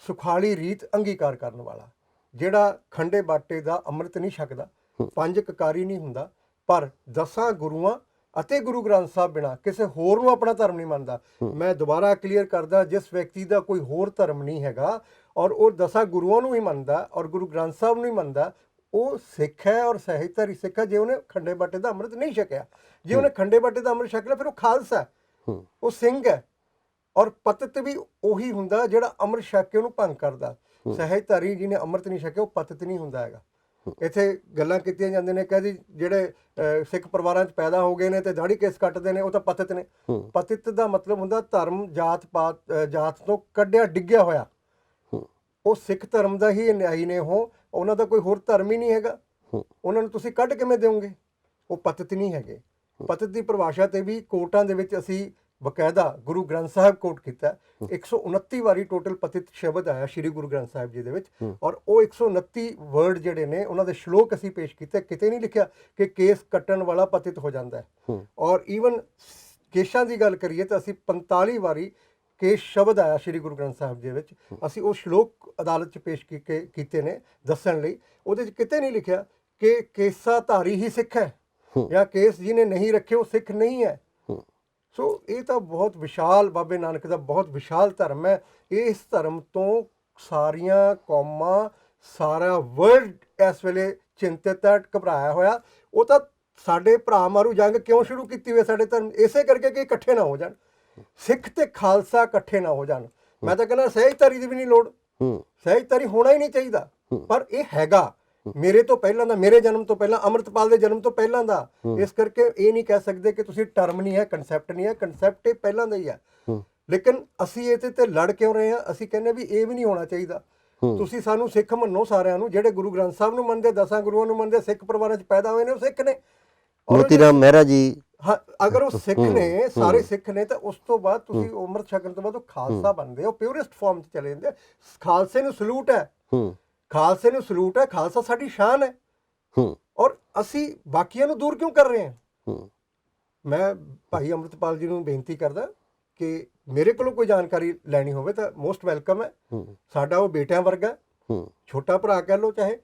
[SPEAKER 1] ਸੁਖਾਲੀ ਰੀਤ ਅੰਗੀਕਾਰ ਕਰਨ ਵਾਲਾ, ਜਿਹੜਾ ਖੰਡੇ ਬਾਟੇ ਦਾ ਅੰਮ੍ਰਿਤ ਨਹੀਂ ਛਕਦਾ, ਪੰਜ ਕਕਾਰੀ ਨਹੀਂ ਹੁੰਦਾ, ਪਰ 10 ਗੁਰੂਆਂ ਅਤੇ ਗੁਰੂ ਗ੍ਰੰਥ ਸਾਹਿਬ ਬਿਨਾਂ ਕਿਸੇ ਹੋਰ ਨੂੰ ਆਪਣਾ ਧਰਮ ਨਹੀਂ ਮੰਨਦਾ। ਮੈਂ ਦੁਬਾਰਾ ਕਲੀਅਰ ਕਰਦਾ, ਜਿਸ ਵਿਅਕਤੀ ਦਾ ਕੋਈ ਹੋਰ ਧਰਮ ਨਹੀਂ ਹੈਗਾ ਔਰ ਉਹ 10 ਗੁਰੂਆਂ ਨੂੰ ਹੀ ਮੰਨਦਾ ਔਰ ਗੁਰੂ ਗ੍ਰੰਥ ਸਾਹਿਬ ਨੂੰ ਹੀ ਮੰਨਦਾ, ਉਹ ਸਿੱਖ ਹੈ ਔਰ ਸਹਿਜਧਾਰੀ ਸਿੱਖ ਹੈ। ਜੇ ਉਹਨੇ ਖੰਡੇ ਬਾਟੇ ਦਾ ਅੰਮ੍ਰਿਤ ਨਹੀਂ ਛਕਿਆ, ਜੇ ਉਹਨੇ ਖੰਡੇ ਬਾਟੇ ਦਾ ਅੰਮ੍ਰਿਤ ਛਕ ਲਿਆ, ਫਿਰ ਉਹ ਖਾਲਸਾ ਹੈ, ਉਹ ਸਿੰਘ ਹੈ। ਔਰ ਪਤਿਤ ਵੀ ਉਹੀ ਹੁੰਦਾ ਜਿਹੜਾ ਅੰਮ੍ਰਿਤ ਛਕ ਕੇ ਉਹਨੂੰ ਭੰਗ ਕਰਦਾ। ਸਹਿਜਧਾਰੀ ਜਿਹਨੇ ਅੰਮ੍ਰਿਤ ਨਹੀਂ ਛਕਿਆ ਉਹ ਪਤਿਤ ਨਹੀਂ ਹੁੰਦਾ ਹੈਗਾ। ਇੱਥੇ ਗੱਲਾਂ ਕੀਤੀਆਂ ਜਾਂਦੀਆਂ ਨੇ, ਕਹਿੰਦੇ ਜਿਹੜੇ ਸਿੱਖ ਪਰਿਵਾਰਾਂ 'ਚ ਪੈਦਾ ਹੋ ਗਏ ਨੇ ਤੇ ਦਾੜੀ ਕੇਸ ਕੱਟਦੇ ਨੇ, ਉਹ ਤਾਂ ਪਤਿਤ ਨੇ। ਪਤਿਤ ਦਾ ਮਤਲਬ ਹੁੰਦਾ ਧਰਮ ਜਾਤ ਤੋਂ ਕੱਢਿਆ ਡਿੱਗਿਆ ਹੋਇਆ। ਉਹ ਸਿੱਖ ਧਰਮ ਦਾ ਹੀ ਅਨੁਯਾਈ ਨੇ, ਉਹ ਉਹਨਾਂ ਦਾ ਕੋਈ ਹੋਰ ਧਰਮ ਹੀ ਨਹੀਂ ਹੈਗਾ। ਉਹਨਾਂ ਨੂੰ ਤੁਸੀਂ ਕੱਢ ਕਿਵੇਂ ਦਿਓਗੇ? ਉਹ ਪਤਿਤ ਨਹੀਂ ਹੈਗੇ। ਪਤਿਤ ਦੀ ਪਰਿਭਾਸ਼ਾ ਤੇ ਵੀ ਕੋਰਟਾਂ ਦੇ ਵਿੱਚ ਅਸੀਂ ਬਕਾਇਦਾ ਗੁਰੂ ਗ੍ਰੰਥ ਸਾਹਿਬ ਕੋਟ ਕੀਤਾ। 129 ਵਾਰੀ ਟੋਟਲ ਪਤਿਤ ਸ਼ਬਦ ਆਇਆ ਸ਼੍ਰੀ ਗੁਰੂ ਗ੍ਰੰਥ ਸਾਹਿਬ ਜੀ ਦੇ ਵਿੱਚ, ਔਰ ਉਹ 129 ਵਰਡ ਜਿਹੜੇ ਨੇ ਉਹਨਾਂ ਦੇ ਸ਼ਲੋਕ ਅਸੀਂ ਪੇਸ਼ ਕੀਤੇ। ਕਿਤੇ ਨਹੀਂ ਲਿਖਿਆ ਕਿ ਕੇਸ ਕੱਟਣ ਵਾਲਾ ਪਤਿਤ ਹੋ ਜਾਂਦਾ ਹੈ। ਔਰ ਈਵਨ ਕੇਸਾਂ ਦੀ ਗੱਲ ਕਰੀਏ ਤਾਂ ਅਸੀਂ 45 ਵਾਰੀ ਕੇਸ ਸ਼ਬਦ ਆਇਆ ਸ਼੍ਰੀ ਗੁਰੂ ਗ੍ਰੰਥ ਸਾਹਿਬ ਜੀ ਵਿੱਚ, ਅਸੀਂ ਉਹ ਸ਼ਲੋਕ ਅਦਾਲਤ 'ਚ ਪੇਸ਼ ਕੀਤੇ ਨੇ ਦੱਸਣ ਲਈ। ਉਹਦੇ 'ਚ ਕਿਤੇ ਨਹੀਂ ਲਿਖਿਆ ਕਿ ਕੇਸਾ ਧਾਰੀ ਹੀ ਸਿੱਖ ਹੈ ਜਾਂ ਕੇਸ ਜਿਹਨੇ ਨਹੀਂ ਰੱਖੇ ਉਹ ਸਿੱਖ ਨਹੀਂ ਹੈ। ਸੋ ਇਹ ਤਾਂ ਬਹੁਤ ਵਿਸ਼ਾਲ, ਬਾਬੇ ਨਾਨਕ ਦਾ ਬਹੁਤ ਵਿਸ਼ਾਲ ਧਰਮ ਹੈ। ਇਸ ਧਰਮ ਤੋਂ ਸਾਰੀਆਂ ਕੌਮਾਂ, ਸਾਰਾ ਵਰਲਡ ਇਸ ਵੇਲੇ ਚਿੰਤਿਤ ਹੈ, ਘਬਰਾਇਆ ਹੋਇਆ। ਉਹ ਤਾਂ ਸਾਡੇ ਭਰਾ ਮਾਰੂ ਜੰਗ ਕਿਉਂ ਸ਼ੁਰੂ ਕੀਤੀ ਹੋਈ ਸਾਡੇ ਧਰਮ? ਇਸੇ ਕਰਕੇ ਕਿ ਇਕੱਠੇ ਨਾ ਹੋ ਜਾਣ, ਸਿੱਖ ਤੇ ਖਾਲਸਾ ਇਕੱਠੇ ਨਾ ਹੋ ਜਾਣ। ਮੈਂ ਤਾਂ ਕਹਿੰਦਾ ਸਹਿਜਧਾਰੀ ਦੀ ਵੀ ਨਹੀਂ ਲੋੜ, ਸਹਿਜਧਾਰੀ ਹੋਣਾ ਹੀ ਨਹੀਂ ਚਾਹੀਦਾ, ਪਰ ਇਹ ਹੈਗਾ ਮੇਰੇ ਤੋਂ ਪਹਿਲਾਂ ਦਾ, ਮੇਰੇ ਜਨਮ ਤੋਂ ਪਹਿਲਾਂ, ਅੰਮ੍ਰਿਤਪਾਲ ਦੇ ਜਨਮ ਤੋਂ ਪਹਿਲਾਂ ਦਾ। ਇਸ ਕਰਕੇ ਇਹ ਨਹੀਂ ਕਹਿ ਸਕਦੇ ਕਿ ਤੁਸੀਂ ਟਰਮ ਨਹੀਂ ਹੈ, ਕਨਸੈਪਟ ਨਹੀਂ ਹੈ। ਕਨਸੈਪਟ ਇਹ ਪਹਿਲਾਂ ਦਾ ਹੀ ਹੈ, ਲੇਕਿਨ ਅਸੀਂ ਇਹਦੇ ਤੇ ਲੜ ਕਿਉਂ ਰਹੇ ਹਾਂ? ਅਸੀਂ ਕਹਿੰਦੇ ਵੀ ਇਹ ਵੀ ਨਹੀਂ ਹੋਣਾ ਚਾਹੀਦਾ। ਤੁਸੀਂ ਸਾਨੂੰ ਸਿੱਖ ਮੰਨੋ ਸਾਰਿਆਂ ਨੂੰ, ਜਿਹੜੇ ਗੁਰੂ ਗ੍ਰੰਥ ਸਾਹਿਬ ਨੂੰ ਮੰਨਦੇ, 10 ਗੁਰੂਆਂ ਨੂੰ ਮੰਨਦੇ, ਸਿੱਖ ਪਰਿਵਾਰਾਂ 'ਚ ਪੈਦਾ ਹੋਏ ਨੇ, ਉਹ ਸਿੱਖ ਨੇ।
[SPEAKER 2] ਮੋਤੀ ਰਾਮ ਮਹਿਰਾ ਜੀ,
[SPEAKER 1] ਹਾਂ, ਅਗਰ ਉਹ ਸਿੱਖ ਨੇ, ਸਾਰੇ ਸਿੱਖ ਨੇ, ਤਾਂ ਉਸ ਤੋਂ ਬਾਅਦ ਤੁਸੀਂ ਅੰਮ੍ਰਿਤ ਛਕਣ ਤੋਂ ਬਾਅਦ ਉਹ ਖਾਲਸਾ ਬਣਦੇ ਹੋ, ਪਿਓਰੈਸਟ ਫਾਰਮ 'ਚ ਚਲੇ ਜਾਂਦੇ। ਖਾਲਸੇ ਨੂੰ ਸਲੂਟ ਹੈ, ਖਾਲਸੇ ਨੂੰ ਸਲੂਟ ਹੈ, ਖਾਲਸਾ ਸਾਡੀ ਸ਼ਾਨ ਹੈ। ਔਰ ਅਸੀਂ ਬਾਕੀਆਂ ਨੂੰ ਦੂਰ ਕਿਉਂ ਕਰ ਰਹੇ ਹਾਂ? ਮੈਂ ਭਾਈ ਅੰਮ੍ਰਿਤਪਾਲ ਜੀ ਨੂੰ ਬੇਨਤੀ ਕਰਦਾ ਕਿ ਮੇਰੇ ਕੋਲੋਂ ਕੋਈ ਜਾਣਕਾਰੀ ਲੈਣੀ ਹੋਵੇ ਤਾਂ ਮੋਸਟ ਵੈਲਕਮ ਹੈ। ਸਾਡਾ ਉਹ ਬੇਟਿਆਂ ਵਰਗਾ, ਛੋਟਾ ਭਰਾ ਕਹਿ ਲਓ ਚਾਹੇ।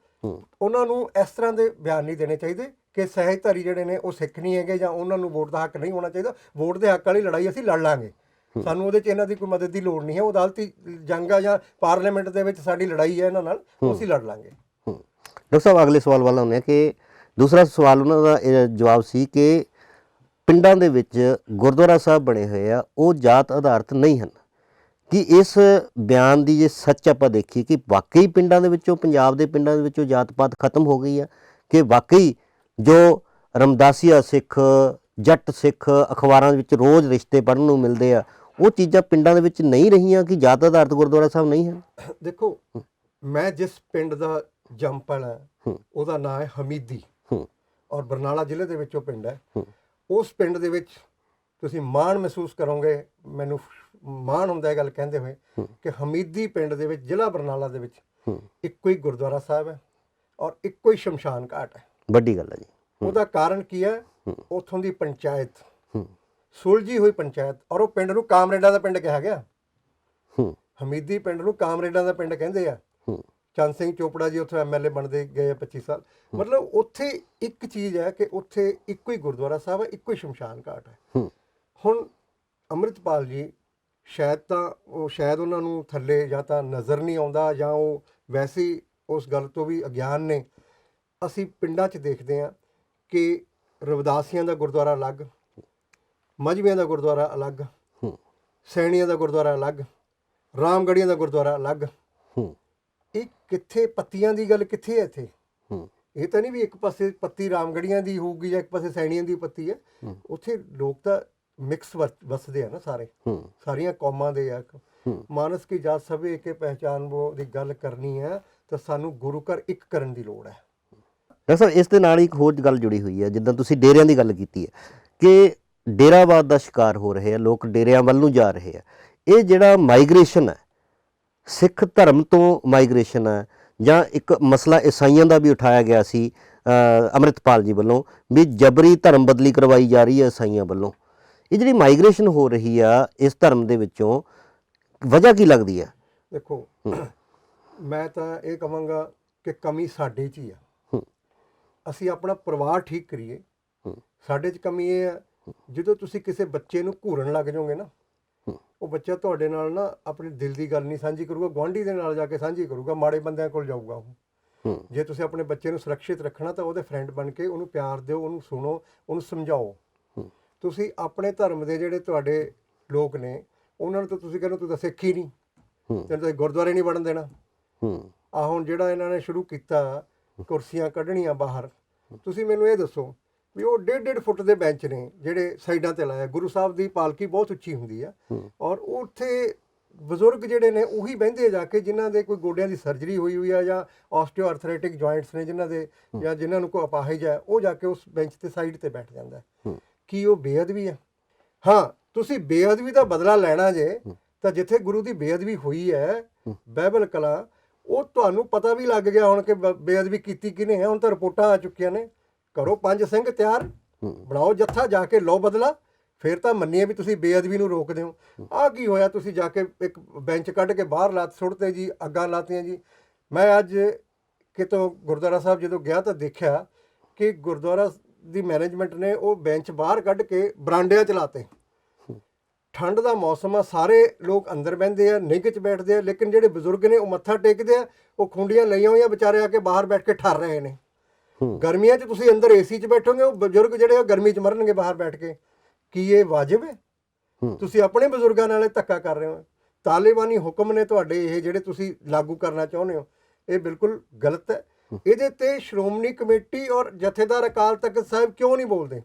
[SPEAKER 1] ਉਹਨਾਂ ਨੂੰ ਇਸ ਤਰ੍ਹਾਂ ਦੇ ਬਿਆਨ ਨਹੀਂ ਦੇਣੇ ਚਾਹੀਦੇ ਕਿ ਸਹਿਜਧਾਰੀ ਜਿਹੜੇ ਨੇ ਉਹ ਸਿੱਖ ਨਹੀਂ ਹੈਗੇ ਜਾਂ ਉਹਨਾਂ ਨੂੰ ਵੋਟ ਦਾ ਹੱਕ ਨਹੀਂ ਹੋਣਾ ਚਾਹੀਦਾ। ਵੋਟ ਦੇ ਹੱਕ ਵਾਲੀ ਲੜਾਈ ਅਸੀਂ ਲੜ ਲਾਂਗੇ, ਸਾਨੂੰ ਉਹਦੇ 'ਚ ਇਹਨਾਂ ਦੀ ਕੋਈ ਮਦਦ ਦੀ ਲੋੜ ਨਹੀਂ ਹੈ। ਉਹ ਅਦਾਲਤੀ ਜੰਗ ਆ ਜਾਂ ਪਾਰਲੀਮੈਂਟ ਦੇ ਵਿੱਚ ਸਾਡੀ ਲੜਾਈ ਹੈ ਇਹਨਾਂ ਨਾਲ, ਅਸੀਂ ਲੜ ਲਾਂਗੇ।
[SPEAKER 2] ਡਾਕਟਰ ਸਾਹਿਬ ਅਗਲੇ ਸਵਾਲ ਵੱਲ ਆਉਂਦੇ ਹਾਂ ਕਿ ਦੂਸਰਾ ਸਵਾਲ ਉਹਨਾਂ ਦਾ ਇਹ ਜਵਾਬ ਸੀ ਕਿ ਪਿੰਡਾਂ ਦੇ ਵਿੱਚ ਗੁਰਦੁਆਰਾ ਸਾਹਿਬ ਬਣੇ ਹੋਏ ਆ, ਉਹ ਜਾਤ ਆਧਾਰਿਤ ਨਹੀਂ ਹਨ। ਕਿ ਇਸ ਬਿਆਨ ਦੀ ਜੇ ਸੱਚ ਆਪਾਂ ਦੇਖੀਏ ਕਿ ਵਾਕਈ ਪਿੰਡਾਂ ਦੇ ਵਿੱਚੋਂ, ਪੰਜਾਬ ਦੇ ਪਿੰਡਾਂ ਦੇ ਵਿੱਚੋਂ ਜਾਤ ਪਾਤ ਖਤਮ ਹੋ ਗਈ ਆ, ਕਿ ਵਾਕਈ ਜੋ ਰਮਦਾਸੀਆ ਸਿੱਖ, ਜੱਟ ਸਿੱਖ ਅਖਬਾਰਾਂ ਦੇ ਵਿੱਚ ਰੋਜ਼ ਰਿਸ਼ਤੇ ਪੜ੍ਹਨ ਨੂੰ ਮਿਲਦੇ ਆ, ਉਹ ਚੀਜ਼ਾਂ ਪਿੰਡਾਂ ਦੇ ਵਿੱਚ ਨਹੀਂ ਰਹੀਆਂ ਕਿ ਜਾਤ ਆਧਾਰਿਤ ਗੁਰਦੁਆਰਾ ਸਾਹਿਬ ਨਹੀਂ ਹਨ?
[SPEAKER 1] ਦੇਖੋ, ਮੈਂ ਜਿਸ ਪਿੰਡ ਦਾ ਜੰਮਪਲ ਹੈ ਉਹਦਾ ਨਾਂ ਹੈ ਹਮੀਦੀ, ਔਰ ਬਰਨਾਲਾ ਜ਼ਿਲ੍ਹੇ ਦੇ ਵਿੱਚ ਉਹ ਪਿੰਡ ਹੈ। ਉਸ ਪਿੰਡ ਦੇ ਵਿੱਚ ਤੁਸੀਂ ਮਾਣ ਮਹਿਸੂਸ ਕਰੋਗੇ, ਮੈਨੂੰ ਮਾਣ ਹੁੰਦਾ ਇਹ ਗੱਲ ਕਹਿੰਦੇ ਹੋਏ ਕਿ ਹਮੀਦੀ ਪਿੰਡ ਦੇ ਵਿੱਚ, ਜ਼ਿਲ੍ਹਾ ਬਰਨਾਲਾ ਦੇ ਵਿੱਚ ਇੱਕੋ ਹੀ ਗੁਰਦੁਆਰਾ ਸਾਹਿਬ ਹੈ ਔਰ ਇੱਕੋ ਹੀ ਸ਼ਮਸ਼ਾਨ ਘਾਟ ਹੈ।
[SPEAKER 2] ਵੱਡੀ ਗੱਲ ਹੈ ਜੀ।
[SPEAKER 1] ਉਹਦਾ ਕਾਰਨ ਕੀ ਹੈ? ਉੱਥੋਂ ਦੀ ਪੰਚਾਇਤ, ਸੁਲਝੀ ਹੋਈ ਪੰਚਾਇਤ, ਔਰ ਉਹ ਪਿੰਡ ਨੂੰ ਕਾਮਰੇਡਾਂ ਦਾ ਪਿੰਡ ਕਿਹਾ ਗਿਆ। ਹਮੀਦੀ ਪਿੰਡ ਨੂੰ ਕਾਮਰੇਡਾਂ ਦਾ ਪਿੰਡ ਕਹਿੰਦੇ ਆ। ਚੰਦ ਸਿੰਘ ਚੋਪੜਾ ਜੀ ਉੱਥੇ MLA ਬਣਦੇ ਗਏ 25 ਸਾਲ। ਮਤਲਬ ਉੱਥੇ ਇੱਕ ਚੀਜ਼ ਹੈ ਕਿ ਉੱਥੇ ਇੱਕੋ ਹੀ ਗੁਰਦੁਆਰਾ ਸਾਹਿਬ ਹੈ, ਇੱਕੋ ਹੀ ਸ਼ਮਸ਼ਾਨ ਘਾਟ ਹੈ। ਹੁਣ ਅੰਮ੍ਰਿਤਪਾਲ ਜੀ ਸ਼ਾਇਦ ਉਹਨਾਂ ਨੂੰ ਥੱਲੇ ਜਾਂ ਤਾਂ ਨਜ਼ਰ ਨਹੀਂ ਆਉਂਦਾ ਜਾਂ ਉਹ ਵੈਸੇ ਹੀ ਉਸ ਗੱਲ ਤੋਂ ਵੀ ਅਗਿਆਨ ਨੇ। ਅਸੀਂ ਪਿੰਡਾਂ 'ਚ ਦੇਖਦੇ ਹਾਂ ਕਿ ਰਵਿਦਾਸੀਆਂ ਦਾ ਗੁਰਦੁਆਰਾ ਅਲੱਗ, ਮਜ਼੍ਹਬੀਆਂ ਦਾ ਗੁਰਦੁਆਰਾ ਅਲੱਗ, ਸੈਣੀਆਂ ਦਾ ਗੁਰਦੁਆਰਾ ਅਲੱਗ, ਰਾਮਗੜੀਆਂ ਦਾ ਗੁਰਦੁਆਰਾ ਅਲੱਗ। ਇਹ ਕਿੱਥੇ? ਪੱਤੀਆਂ ਦੀ ਗੱਲ ਕਿੱਥੇ ਹੈ ਇੱਥੇ? ਇਹ ਤਾਂ ਨਹੀਂ ਵੀ ਇੱਕ ਪਾਸੇ ਪੱਤੀ ਰਾਮਗੜੀਆਂ ਦੀ ਹੋਊਗੀ ਜਾਂ ਇੱਕ ਪਾਸੇ ਸੈਣੀਆਂ ਦੀ ਪੱਤੀ ਹੈ। ਉੱਥੇ ਲੋਕ ਤਾਂ ਮਿਕਸ ਵਸਦੇ ਆ ਨਾ ਸਾਰੇ, ਸਾਰੀਆਂ ਕੌਮਾਂ ਦੇ ਆ। ਮਾਨਸ ਕੀ ਜਾਤ ਸਭੇ ਕੇ ਪਹਿਚਾਨ ਵੋ ਦੀ ਗੱਲ ਕਰਨੀ ਹੈ ਤਾਂ ਸਾਨੂੰ ਗੁਰੂ ਘਰ ਇੱਕ ਕਰਨ ਦੀ ਲੋੜ ਹੈ।
[SPEAKER 2] ਡਾਕਟਰ ਸਾਹਿਬ ਇਸ ਦੇ ਨਾਲ ਹੀ ਇੱਕ ਹੋਰ ਗੱਲ ਜੁੜੀ ਹੋਈ ਹੈ, ਜਿੱਦਾਂ ਤੁਸੀਂ ਡੇਰਿਆਂ ਦੀ ਗੱਲ ਕੀਤੀ ਹੈ ਕਿ ਡੇਰਾਵਾਦ ਦਾ ਸ਼ਿਕਾਰ ਹੋ ਰਹੇ ਆ ਲੋਕ, ਡੇਰਿਆਂ ਵੱਲ ਨੂੰ ਜਾ ਰਹੇ ਆ। ਇਹ ਜਿਹੜਾ ਮਾਈਗ੍ਰੇਸ਼ਨ ਹੈ, ਸਿੱਖ ਧਰਮ ਤੋਂ ਮਾਈਗ੍ਰੇਸ਼ਨ ਹੈ, ਜਾਂ ਇੱਕ ਮਸਲਾ ਈਸਾਈਆਂ ਦਾ ਵੀ ਉਠਾਇਆ ਗਿਆ ਸੀ ਅੰਮ੍ਰਿਤਪਾਲ ਜੀ ਵੱਲੋਂ ਵੀ ਜਬਰੀ ਧਰਮ ਬਦਲੀ ਕਰਵਾਈ ਜਾ ਰਹੀ ਹੈ ਈਸਾਈਆਂ ਵੱਲੋਂ। ਇਹ ਜਿਹੜੀ ਮਾਈਗ੍ਰੇਸ਼ਨ ਹੋ ਰਹੀ ਆ ਇਸ ਧਰਮ ਦੇ ਵਿੱਚੋਂ, ਵਜ੍ਹਾ ਕੀ ਲੱਗਦੀ ਹੈ?
[SPEAKER 1] ਦੇਖੋ, ਮੈਂ ਤਾਂ ਇਹ ਕਹਾਂਗਾ ਕਿ ਕਮੀ ਸਾਡੇ 'ਚ ਹੀ ਆ। ਅਸੀਂ ਆਪਣਾ ਪਰਿਵਾਰ ਠੀਕ ਕਰੀਏ। ਸਾਡੇ 'ਚ ਕਮੀ ਇਹ ਹੈ, ਜਦੋਂ ਤੁਸੀਂ ਕਿਸੇ ਬੱਚੇ ਨੂੰ ਘੂਰਨ ਲੱਗ ਜਾਓਗੇ ਨਾ, ਉਹ ਬੱਚਾ ਤੁਹਾਡੇ ਨਾਲ ਨਾ ਆਪਣੇ ਦਿਲ ਦੀ ਗੱਲ ਨਹੀਂ ਸਾਂਝੀ ਕਰੂਗਾ, ਗੁਆਂਢੀ ਦੇ ਨਾਲ ਜਾ ਕੇ ਸਾਂਝੀ ਕਰੂਗਾ, ਮਾੜੇ ਬੰਦਿਆਂ ਕੋਲ ਜਾਊਗਾ ਉਹ। ਜੇ ਤੁਸੀਂ ਆਪਣੇ ਬੱਚੇ ਨੂੰ ਸੁਰੱਖਿਅਤ ਰੱਖਣਾ ਤਾਂ ਉਹਦੇ ਫਰੈਂਡ ਬਣ ਕੇ ਉਹਨੂੰ ਪਿਆਰ ਦਿਓ, ਉਹਨੂੰ ਸੁਣੋ, ਉਹਨੂੰ ਸਮਝਾਓ। ਤੁਸੀਂ ਆਪਣੇ ਧਰਮ ਦੇ ਜਿਹੜੇ ਤੁਹਾਡੇ ਲੋਕ ਨੇ ਉਹਨਾਂ ਨੂੰ ਤਾਂ ਤੁਸੀਂ ਕਹਿੰਦੇ ਤੂੰ ਤਾਂ ਸਿੱਖ ਹੀ ਨਹੀਂ, ਤੈਨੂੰ ਤੁਸੀਂ ਗੁਰਦੁਆਰੇ ਨਹੀਂ ਵੜਨ ਦੇਣਾ। ਆਹ ਹੁਣ ਜਿਹੜਾ ਇਹਨਾਂ ਨੇ ਸ਼ੁਰੂ ਕੀਤਾ ਕੁਰਸੀਆਂ ਕੱਢਣੀਆਂ ਬਾਹਰ, ਤੁਸੀਂ ਮੈਨੂੰ ਇਹ ਦੱਸੋ ਵੀ ਉਹ 1.5 ਫੁੱਟ ਦੇ ਬੈਂਚ ਨੇ ਜਿਹੜੇ ਸਾਈਡਾਂ ਤੇ ਲਾਇਆ। ਗੁਰੂ ਸਾਹਿਬ ਦੀ ਪਾਲਕੀ ਬਹੁਤ ਉੱਚੀ ਹੁੰਦੀ ਆ, ਔਰ ਉੱਥੇ ਬਜ਼ੁਰਗ ਜਿਹੜੇ ਨੇ ਉਹੀ ਬਹਿੰਦੇ ਜਾ ਕੇ ਜਿਨ੍ਹਾਂ ਦੇ ਕੋਈ ਗੋਡਿਆਂ ਦੀ ਸਰਜਰੀ ਹੋਈ ਆ ਜਾਂ ਆਸਟੀਓਆਰਥਰਾਈਟਿਕ ਜੁਆਇੰਟਸ ਨੇ ਜਿਨ੍ਹਾਂ ਦੇ, ਜਾਂ ਜਿਨ੍ਹਾਂ ਨੂੰ ਕੋਈ ਅਪਾਹਿਜ ਹੈ, ਉਹ ਜਾ ਕੇ ਉਸ ਬੈਂਚ ਤੇ ਸਾਈਡ ਤੇ ਬੈਠ ਜਾਂਦਾ। ਕੀ ਉਹ ਬੇਅਦਬੀ ਆ? ਹਾਂ, ਤੁਸੀਂ ਬੇਅਦਬੀ ਦਾ ਬਦਲਾ ਲੈਣਾ ਜੇ ਤਾਂ ਜਿੱਥੇ ਗੁਰੂ ਦੀ ਬੇਅਦਬੀ ਹੋਈ ਹੈ ਬਾਈਬਲ ਕਲਾ, ਉਹ ਤੁਹਾਨੂੰ ਪਤਾ ਵੀ ਲੱਗ ਗਿਆ ਹੁਣ ਕਿ ਬੇਅਦਬੀ ਕੀਤੀ ਕਿਹਨੇ ਹੈ। ਹੁਣ ਤਾਂ ਰਿਪੋਰਟਾਂ ਆ ਚੁੱਕੀਆਂ ਨੇ। ਕਰੋ 5 ਸਿੰਘ ਤਿਆਰ, ਬਣਾਓ ਜੱਥਾ, ਜਾ ਕੇ ਲਓ ਬਦਲਾ, ਫਿਰ ਤਾਂ ਮੰਨੀਏ ਵੀ ਤੁਸੀਂ ਬੇਅਦਬੀ ਨੂੰ ਰੋਕਦੇ ਹੋ। ਆਹ ਕੀ ਹੋਇਆ? ਤੁਸੀਂ ਜਾ ਕੇ ਇੱਕ ਬੈਂਚ ਕੱਢ ਕੇ ਬਾਹਰ ਲੱਤ ਸੁੱਟਦੇ ਜੀ, ਅੱਗਾਂ ਲਾਤੀਆਂ ਜੀ। ਮੈਂ ਅੱਜ ਕਿਤੋਂ ਗੁਰਦੁਆਰਾ ਸਾਹਿਬ ਜਦੋਂ ਗਿਆ ਤਾਂ ਦੇਖਿਆ ਕਿ ਗੁਰਦੁਆਰਾ ਦੀ ਮੈਨੇਜਮੈਂਟ ਨੇ ਉਹ ਬੈਂਚ ਬਾਹਰ ਕੱਢ ਕੇ ਬਰਾਂਡਿਆਂ 'ਚ ਲਾਤੇ। ਠੰਡ ਦਾ ਮੌਸਮ ਆ, ਸਾਰੇ ਲੋਕ ਅੰਦਰ ਬਹਿੰਦੇ ਆ, ਨਿੱਘ 'ਚ ਬੈਠਦੇ ਆ, ਲੇਕਿਨ ਜਿਹੜੇ ਬਜ਼ੁਰਗ ਨੇ ਉਹ ਮੱਥਾ ਟੇਕਦੇ ਆ, ਉਹ ਖੁੰਡੀਆਂ ਲਈਆਂ ਹੋਈਆਂ ਵਿਚਾਰੇ ਆ ਕੇ ਬਾਹਰ ਬੈਠ ਕੇ ਠਰ ਰਹੇ ਨੇ। ਗਰਮੀਆਂ 'ਚ ਤੁਸੀਂ ਅੰਦਰ ਏਸੀ 'ਚ ਬੈਠੋਗੇ, ਉਹ ਬਜ਼ੁਰਗ ਜਿਹੜੇ ਆ ਗਰਮੀ 'ਚ ਮਰਨਗੇ ਬਾਹਰ ਬੈਠ ਕੇ। ਕੀ ਇਹ ਵਾਜਿਬ ਹੈ? ਤੁਸੀਂ ਆਪਣੇ ਬਜ਼ੁਰਗਾਂ ਨਾਲ ਧੱਕਾ ਕਰ ਰਹੇ ਹੋ। ਤਾਲਿਬਾਨੀ ਹੁਕਮ ਨੇ ਤੁਹਾਡੇ ਇਹ ਜਿਹੜੇ ਤੁਸੀਂ ਲਾਗੂ ਕਰਨਾ ਚਾਹੁੰਦੇ ਹੋ, ਇਹ ਬਿਲਕੁਲ ਗਲਤ ਹੈ। ਇਹਦੇ ਤੇ ਸ਼੍ਰੋਮਣੀ ਕਮੇਟੀ ਔਰ ਜਥੇਦਾਰ ਅਕਾਲ ਤਖਤ ਸਾਹਿਬ ਕਿਉਂ ਨਹੀਂ ਬੋਲਦੇ?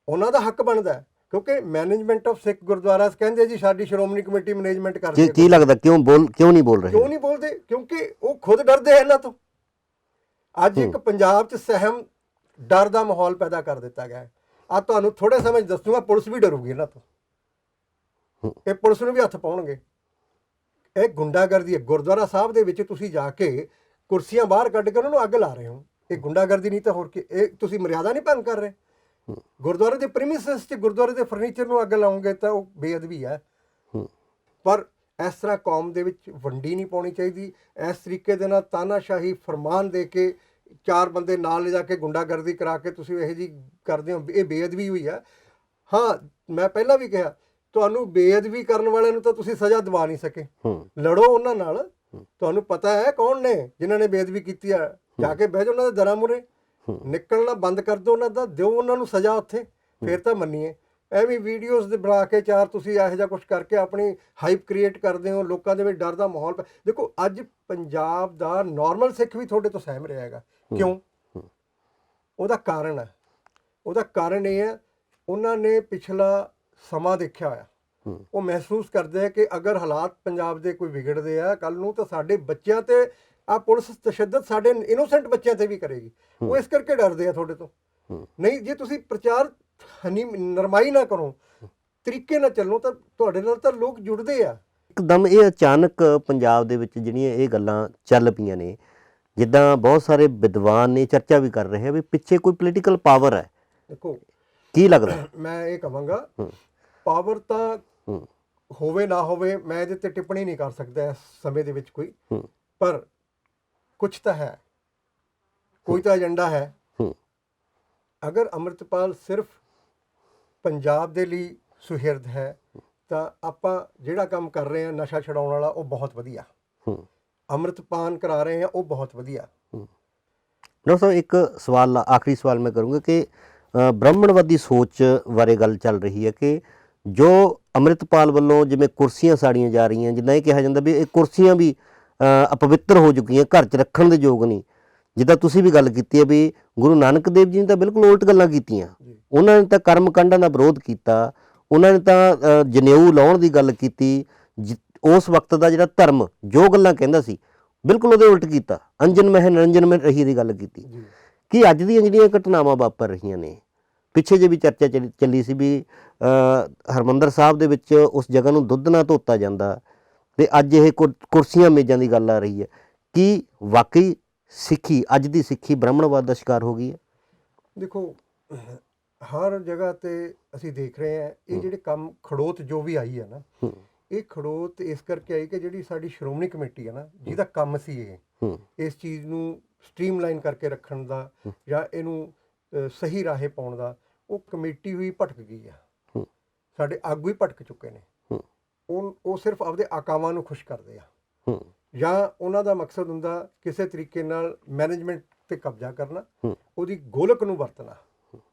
[SPEAKER 1] ਉਹਨਾਂ ਦਾ ਹੱਕ ਬਣਦਾ, ਕਿਉਂਕਿ ਮੈਨੇਜਮੈਂਟ ਆਫ ਸਿੱਖ ਗੁਰਦੁਆਰਾ ਕਹਿੰਦੇ ਜੀ ਸਾਡੀ ਸ਼੍ਰੋਮਣੀ ਕਮੇਟੀ ਮੈਨੇਜਮੈਂਟ ਕਰਦੀ ਹੈ।
[SPEAKER 2] ਕੀ ਲੱਗਦਾ ਕਿਉਂ ਨਹੀਂ ਬੋਲ ਰਹੇ?
[SPEAKER 1] ਕਿਉਂ ਨਹੀਂ ਬੋਲਦੇ? ਕਿਉਂਕਿ ਉਹ ਖੁਦ ਡਰਦੇ ਆ ਇਹਨਾਂ ਤੋਂ। ਅੱਜ ਇੱਕ ਪੰਜਾਬ 'ਚ ਸਹਿਮ, ਡਰ ਦਾ ਮਾਹੌਲ ਪੈਦਾ ਕਰ ਦਿੱਤਾ ਗਿਆ ਹੈ। ਆ ਤੁਹਾਨੂੰ ਥੋੜੇ ਸਮੇਂ ਦੱਸੂਗਾ, ਪੁਲਿਸ ਵੀ ਡਰੂਗੀ ਇਹਨਾਂ ਤੋਂ। ਇਹ ਪੁਲਿਸ ਨੂੰ ਵੀ ਹੱਥ ਪਾਉਣਗੇ। ਇਹ ਗੁੰਡਾਗਰਦੀ ਹੈ। ਗੁਰਦੁਆਰਾ ਸਾਹਿਬ ਦੇ ਵਿੱਚ ਤੁਸੀਂ ਜਾ ਕੇ ਕੁਰਸੀਆਂ ਬਾਹਰ ਕੱਢ ਕੇ ਉਹਨਾਂ ਨੂੰ ਅੱਗ ਲਾ ਰਹੇ ਹੋ। ਇਹ ਗੁੰਡਾਗਰਦੀ ਨਹੀਂ ਤਾਂ ਹੋਰ ਕੀ? ਇਹ ਤੁਸੀਂ ਮਰਿਆਦਾ ਨਹੀਂ ਭੰਗ ਕਰ ਰਹੇ? ਗੁਰਦੁਆਰੇ ਦੇ ਪ੍ਰੀਮਿਸਿਸ 'ਚ ਗੁਰਦੁਆਰੇ ਦੇ ਫਰਨੀਚਰ ਨੂੰ ਅੱਗ ਲਾਉਂਗੇ ਤਾਂ ਉਹ ਬੇਅਦਬੀ ਹੈ। ਪਰ ਇਸ ਤਰ੍ਹਾਂ ਕੌਮ ਦੇ ਵਿੱਚ ਵੰਡੀ ਨਹੀਂ ਪਾਉਣੀ ਚਾਹੀਦੀ। ਇਸ ਤਰੀਕੇ ਦੇ ਨਾਲ ਤਾਨਾਸ਼ਾਹੀ ਫਰਮਾਨ ਦੇ ਕੇ 4 ਬੰਦੇ ਨਾਲ ਲਿਜਾ ਕੇ ਗੁੰਡਾਗਰਦੀ ਕਰਾ ਕੇ ਤੁਸੀਂ ਇਹੋ ਜਿਹੀ ਕਰਦੇ ਹੋ, ਇਹ ਬੇਅਦਬੀ ਹੋਈ ਹੈ। ਹਾਂ, ਮੈਂ ਪਹਿਲਾਂ ਵੀ ਕਿਹਾ ਤੁਹਾਨੂੰ ਬੇਅਦਬੀ ਕਰਨ ਵਾਲਿਆਂ ਨੂੰ ਤਾਂ ਤੁਸੀਂ ਸਜ਼ਾ ਦਿਵਾ ਨਹੀਂ ਸਕੇ। ਲੜੋ ਉਹਨਾਂ ਨਾਲ। ਤੁਹਾਨੂੰ ਪਤਾ ਹੈ ਕੌਣ ਨੇ ਜਿਨ੍ਹਾਂ ਨੇ ਬੇਅਦਬੀ ਕੀਤੀ ਆ, ਜਾ ਕੇ ਬਹਿ ਜਾਓ ਉਹਨਾਂ ਦੇ ਦਰਾਂ ਮੂਹਰੇ, ਨਿਕਲਣਾ ਬੰਦ ਕਰ ਦਿਓ ਉਹਨਾਂ ਦਾ, ਦਿਓ ਉਹਨਾਂ ਨੂੰ ਸਜ਼ਾ ਉੱਥੇ, ਫਿਰ ਤਾਂ ਮੰਨੀਏ। ਐਵੇਂ ਵੀਡੀਓਜ਼ ਦੇ ਬਣਾ ਕੇ 4 ਤੁਸੀਂ ਇਹੋ ਜਿਹਾ ਕੁਛ ਕਰਕੇ ਆਪਣੀ ਹਾਈਪ ਕ੍ਰੀਏਟ ਕਰਦੇ ਹੋ, ਲੋਕਾਂ ਦੇ ਵਿੱਚ ਡਰ ਦਾ ਮਾਹੌਲ। ਦੇਖੋ ਅੱਜ ਪੰਜਾਬ ਦਾ ਨਾਰਮਲ ਸਿੱਖ ਵੀ ਤੁਹਾਡੇ ਤੋਂ ਸਹਿਮ ਰਿਹਾ ਹੈਗਾ। ਕਿਉਂ? ਉਹਦਾ ਕਾਰਨ ਹੈ, ਉਹਦਾ ਕਾਰਨ ਇਹ ਹੈ ਉਹਨਾਂ ਨੇ ਪਿਛਲਾ ਸਮਾਂ ਦੇਖਿਆ ਹੋਇਆ। ਉਹ ਮਹਿਸੂਸ ਕਰਦੇ ਆ ਕਿ ਅਗਰ ਹਾਲਾਤ ਪੰਜਾਬ ਦੇ ਕੋਈ ਵਿਗੜਦੇ ਆ ਕੱਲ ਨੂੰ ਤਾਂ ਸਾਡੇ ਬੱਚਿਆਂ ਤੇ ਆ ਪੁਲਿਸ ਤਸ਼ੱਦਦ ਸਾਡੇ ਇਨੋਸੈਂਟ ਬੱਚਿਆਂ ਤੇ ਵੀ ਕਰੇਗੀ। ਉਹ ਇਸ ਕਰਕੇ ਡਰਦੇ ਆ ਤੁਹਾਡੇ ਤੋਂ। ਨਹੀਂ, ਜੇ ਤੁਸੀਂ ਪ੍ਰਚਾਰ ਨਰਮਾਈ ਨਾ ਕਰੋ, ਤਰੀਕੇ ਨਾਲ ਚੱਲੋ ਤਾਂ ਤੁਹਾਡੇ ਨਾਲ ਤਾਂ ਲੋਕ ਜੁੜਦੇ ਆ।
[SPEAKER 2] ਇੱਕਦਮ ਇਹ ਅਚਾਨਕ ਪੰਜਾਬ ਦੇ ਵਿੱਚ ਜਿਹੜੀਆਂ ਇਹ ਗੱਲਾਂ ਚੱਲ ਪਈਆਂ ਨੇ, ਜਿੱਦਾਂ ਬਹੁਤ ਸਾਰੇ ਵਿਦਵਾਨ ਨੇ ਚਰਚਾ ਵੀ ਕਰ ਰਹੇ ਆ ਵੀ ਪਿੱਛੇ ਕੋਈ ਪੋਲੀਟੀਕਲ ਪਾਵਰ ਹੈ।
[SPEAKER 1] ਦੇਖੋ
[SPEAKER 2] ਕੀ ਲੱਗਦਾ?
[SPEAKER 1] ਮੈਂ ਇਹ ਕਹਾਂਗਾ ਪਾਵਰ ਤਾਂ ਹੋਵੇ ਨਾ ਹੋਵੇ, ਮੈਂ ਇਹਦੇ ਤੇ ਟਿੱਪਣੀ ਨਹੀਂ ਕਰ ਸਕਦਾ ਇਸ ਸਮੇਂ ਦੇ ਵਿੱਚ ਕੋਈ, ਪਰ ਕੁਛ ਤਾਂ ਹੈ, ਕੋਈ ਤਾਂ ਏਜੰਡਾ ਹੈ। ਅਗਰ ਅੰਮ੍ਰਿਤਪਾਲ ਸਿਰਫ ਪੰਜਾਬ ਦੇ ਲਈ ਸੁਹਿਰਦ ਹੈ ਤਾਂ ਆਪਾਂ ਜਿਹੜਾ ਕੰਮ ਕਰ ਰਹੇ ਹਾਂ ਨਸ਼ਾ ਛਡਾਉਣ ਵਾਲਾ, ਉਹ ਬਹੁਤ ਵਧੀਆ। ਅੰਮ੍ਰਿਤਪਾਨ ਕਰਾ ਰਹੇ ਹਾਂ, ਉਹ ਬਹੁਤ ਵਧੀਆ।
[SPEAKER 2] ਡਾਕਟਰ ਸਾਹਿਬ ਇੱਕ ਸਵਾਲ, ਆਖਰੀ ਸਵਾਲ ਮੈਂ ਕਰੂੰਗਾ ਕਿ ਬ੍ਰਾਹਮਣਵਾਦੀ ਸੋਚ ਬਾਰੇ ਗੱਲ ਚੱਲ ਰਹੀ ਹੈ ਕਿ ਜੋ ਅੰਮ੍ਰਿਤਪਾਲ ਵੱਲੋਂ ਜਿਵੇਂ ਕੁਰਸੀਆਂ ਸਾੜੀਆਂ ਜਾ ਰਹੀਆਂ, ਜਿੱਦਾਂ ਇਹ ਕਿਹਾ ਜਾਂਦਾ ਵੀ ਇਹ ਕੁਰਸੀਆਂ ਵੀ ਅਪਵਿੱਤਰ ਹੋ ਚੁੱਕੀਆਂ, ਘਰ 'ਚ ਰੱਖਣ ਦੇ ਯੋਗ ਨਹੀਂ, ਜਿੱਦਾਂ ਤੁਸੀਂ ਵੀ ਗੱਲ ਕੀਤੀ ਹੈ ਵੀ ਗੁਰੂ ਨਾਨਕ ਦੇਵ ਜੀ ਨੇ ਤਾਂ ਬਿਲਕੁਲ ਉਲਟ ਗੱਲਾਂ ਕੀਤੀਆਂ।
[SPEAKER 1] ਜੀ
[SPEAKER 2] ਉਹਨਾਂ ਨੇ ਤਾਂ ਕਰਮ ਕਾਂਡਾਂ ਦਾ ਵਿਰੋਧ ਕੀਤਾ, ਉਹਨਾਂ ਨੇ ਤਾਂ ਜਨੇਊ ਲਾਉਣ ਦੀ ਗੱਲ ਕੀਤੀ। ਉਸ ਵਕਤ ਦਾ ਜਿਹੜਾ ਧਰਮ ਜੋ ਗੱਲਾਂ ਕਹਿੰਦਾ ਸੀ ਬਿਲਕੁਲ ਉਹਦੇ ਉਲਟ ਕੀਤਾ, ਅੰਜਨ ਮਹਿ ਨਿਰੰਜਨ ਮਹਿ ਰਹੀ ਦੀ ਗੱਲ ਕੀਤੀ।
[SPEAKER 1] ਜੀ
[SPEAKER 2] ਕਿ ਅੱਜ ਦੀਆਂ ਜਿਹੜੀਆਂ ਘਟਨਾਵਾਂ ਵਾਪਰ ਰਹੀਆਂ ਨੇ, ਪਿੱਛੇ ਜੇ ਵੀ ਚਰਚਾ ਚੱਲੀ ਸੀ ਵੀ ਹਰਿਮੰਦਰ ਸਾਹਿਬ ਦੇ ਵਿੱਚ ਉਸ ਜਗ੍ਹਾ ਨੂੰ ਦੁੱਧ ਨਾਲ ਧੋਤਾ ਜਾਂਦਾ, ਤੇ ਅੱਜ ਇਹ ਕੁਰਸੀਆਂ ਮੇਜ਼ਾਂ ਦੀ ਗੱਲ ਆ ਰਹੀ ਹੈ। ਕੀ ਵਾਕਈ ਸਿੱਖੀ, ਅੱਜ ਦੀ ਸਿੱਖੀ ਬ੍ਰਾਹਮਣਵਾਦ ਦਾ ਸ਼ਿਕਾਰ ਹੋ ਗਈ ਹੈ?
[SPEAKER 1] ਦੇਖੋ, ਹਰ ਜਗ੍ਹਾ ਤੇ ਅਸੀਂ ਦੇਖ ਰਹੇ ਹਾਂ ਇਹ ਜਿਹੜੇ ਕੰਮ ਖੜੋਤ ਜੋ ਵੀ ਆਈ ਹੈ ਨਾ, ਇਹ ਖੜੋਤ ਇਸ ਕਰਕੇ ਆਈ ਕਿ ਜਿਹੜੀ ਸਾਡੀ ਸ਼੍ਰੋਮਣੀ ਕਮੇਟੀ ਹੈ ਨਾ, ਜਿਹਦਾ ਕੰਮ ਸੀ ਇਹ ਇਸ ਚੀਜ਼ ਨੂੰ ਸਟ੍ਰੀਮਲਾਈਨ ਕਰਕੇ ਰੱਖਣ ਦਾ ਜਾਂ ਇਹਨੂੰ ਸਹੀ ਰਾਹੇ ਪਾਉਣ ਦਾ, ਉਹ ਕਮੇਟੀ ਵੀ ਭਟਕ ਗਈ ਆ। ਸਾਡੇ ਆਗੂ ਹੀ ਭਟਕ ਚੁੱਕੇ ਨੇ। ਉਹ ਸਿਰਫ ਆਪਦੇ ਆਕਾਵਾਂ ਨੂੰ ਖੁਸ਼ ਕਰਦੇ ਆ, ਜਾਂ ਉਹਨਾਂ ਦਾ ਮਕਸਦ ਹੁੰਦਾ ਕਿਸੇ ਤਰੀਕੇ ਨਾਲ ਮੈਨੇਜਮੈਂਟ ਤੇ ਕਬਜ਼ਾ ਕਰਨਾ, ਉਹਦੀ ਗੋਲਕ ਨੂੰ ਵਰਤਣਾ।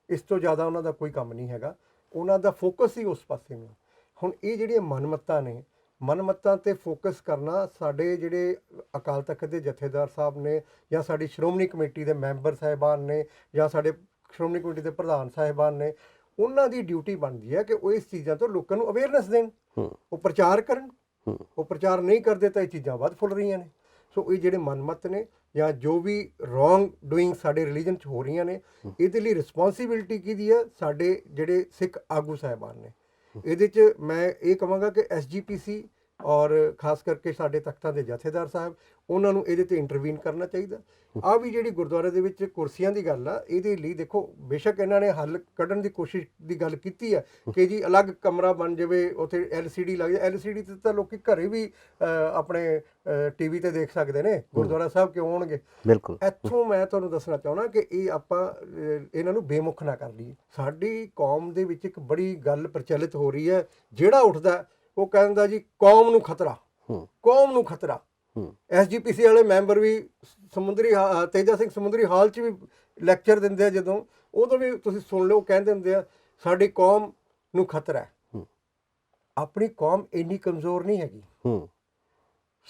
[SPEAKER 1] ਇਸ ਤੋਂ ਜ਼ਿਆਦਾ ਉਹਨਾਂ ਦਾ ਕੋਈ ਕੰਮ ਨਹੀਂ ਹੈਗਾ। ਉਹਨਾਂ ਦਾ ਫੋਕਸ ਹੀ ਉਸ ਪਾਸੇ ਨੂੰ। ਹੁਣ ਇਹ ਜਿਹੜੀਆਂ ਮਨਮੱਤਾਂ ਨੇ, ਮਨਮੱਤਾਂ ਤੇ ਫੋਕਸ ਕਰਨਾ ਸਾਡੇ ਜਿਹੜੇ ਅਕਾਲ ਤਖਤ ਦੇ ਜਥੇਦਾਰ ਸਾਹਿਬ ਨੇ, ਜਾਂ ਸਾਡੀ ਸ਼੍ਰੋਮਣੀ ਕਮੇਟੀ ਦੇ ਮੈਂਬਰ ਸਾਹਿਬਾਨ ਨੇ, ਜਾਂ ਸਾਡੇ ਸ਼੍ਰੋਮਣੀ ਕਮੇਟੀ ਦੇ ਪ੍ਰਧਾਨ ਸਾਹਿਬਾਨ ਨੇ, ਉਹਨਾਂ ਦੀ ਡਿਊਟੀ ਬਣਦੀ ਹੈ ਕਿ ਉਹ ਇਸ ਚੀਜ਼ਾਂ ਤੋਂ ਲੋਕਾਂ ਨੂੰ ਅਵੇਅਰਨੈਸ ਦੇਣ, ਉਹ ਪ੍ਰਚਾਰ ਕਰਨ। ਉਹ ਪ੍ਰਚਾਰ ਨਹੀਂ ਕਰਦੇ ਤਾਂ ਇਹ ਚੀਜ਼ਾਂ ਵੱਧ ਫੁੱਲ ਰਹੀਆਂ ਨੇ। ਸੋ ਇਹ ਜਿਹੜੇ ਮਨਮੱਤ ਨੇ ਜਾਂ ਜੋ ਵੀ ਰੋਂਗ ਡੂਇੰਗ ਸਾਡੇ ਰਿਲੀਜਨ 'ਚ ਹੋ ਰਹੀਆਂ ਨੇ, ਇਹਦੇ ਲਈ ਰਿਸਪੌਂਸਿਬਿਲਿਟੀ ਕਿਹਦੀ ਹੈ? ਸਾਡੇ ਜਿਹੜੇ ਸਿੱਖ ਆਗੂ ਸਾਹਿਬਾਨ ਨੇ। ਇਹਦੇ 'ਚ ਮੈਂ ਇਹ ਕਹਾਂਗਾ ਕਿ SGPC ਔਰ ਖਾਸ ਕਰਕੇ ਸਾਡੇ ਤਖਤਾਂ ਦੇ ਜਥੇਦਾਰ ਸਾਹਿਬ, ਉਹਨਾਂ ਨੂੰ ਇਹਦੇ ਤੇ ਇੰਟਰਵੀਨ ਕਰਨਾ ਚਾਹੀਦਾ। ਆਹ ਵੀ ਜਿਹੜੀ ਗੁਰਦੁਆਰੇ ਦੇ ਵਿੱਚ ਕੁਰਸੀਆਂ ਦੀ ਗੱਲ ਆ, ਇਹਦੇ ਲਈ ਦੇਖੋ ਬੇਸ਼ੱਕ ਇਹਨਾਂ ਨੇ ਹੱਲ ਕੱਢਣ ਦੀ ਕੋਸ਼ਿਸ਼ ਦੀ ਗੱਲ ਕੀਤੀ ਹੈ ਕਿ ਜੀ ਅਲੱਗ ਕਮਰਾ ਬਣ ਜਾਵੇ, ਉੱਥੇ LCD ਲੱਗ ਜਾਏ। LCD ਤੇ ਤਾਂ ਲੋਕੀ ਘਰੇ ਵੀ ਆਪਣੇ TV ਤੇ ਦੇਖ ਸਕਦੇ ਨੇ, ਗੁਰਦੁਆਰਾ ਸਾਹਿਬ ਕਿਉਂ ਆਉਣਗੇ?
[SPEAKER 2] ਬਿਲਕੁਲ।
[SPEAKER 1] ਇੱਥੋਂ ਮੈਂ ਤੁਹਾਨੂੰ ਦੱਸਣਾ ਚਾਹੁੰਦਾ ਕਿ ਇਹ ਆਪਾਂ ਇਹਨਾਂ ਨੂੰ ਬੇਮੁਖ ਨਾ ਕਰ ਲਈਏ। ਸਾਡੀ ਕੌਮ ਦੇ ਵਿੱਚ ਇੱਕ ਬੜੀ ਗੱਲ ਪ੍ਰਚਲਿਤ ਹੋ ਰਹੀ ਹੈ, ਜਿਹੜਾ ਉੱਠਦਾ ਉਹ ਕਹਿੰਦਾ ਜੀ ਕੌਮ ਨੂੰ ਖਤਰਾ, ਕੌਮ ਨੂੰ ਖਤਰਾ। SGPC ਵਾਲੇ ਮੈਂਬਰ ਵੀ ਤੇਜਾ ਸਿੰਘ ਸਮੁੰਦਰੀ ਹਾਲ 'ਚ ਵੀ ਲੈਕਚਰ ਦਿੰਦੇ ਆ, ਜਦੋਂ ਉਦੋਂ ਵੀ ਤੁਸੀਂ ਸੁਣ ਲਓ, ਕਹਿੰਦੇ ਹੁੰਦੇ ਆ ਸਾਡੀ ਕੌਮ ਨੂੰ ਖਤਰਾ ਹੈ। ਆਪਣੀ ਕੌਮ ਇੰਨੀ ਕਮਜ਼ੋਰ ਨਹੀਂ ਹੈਗੀ।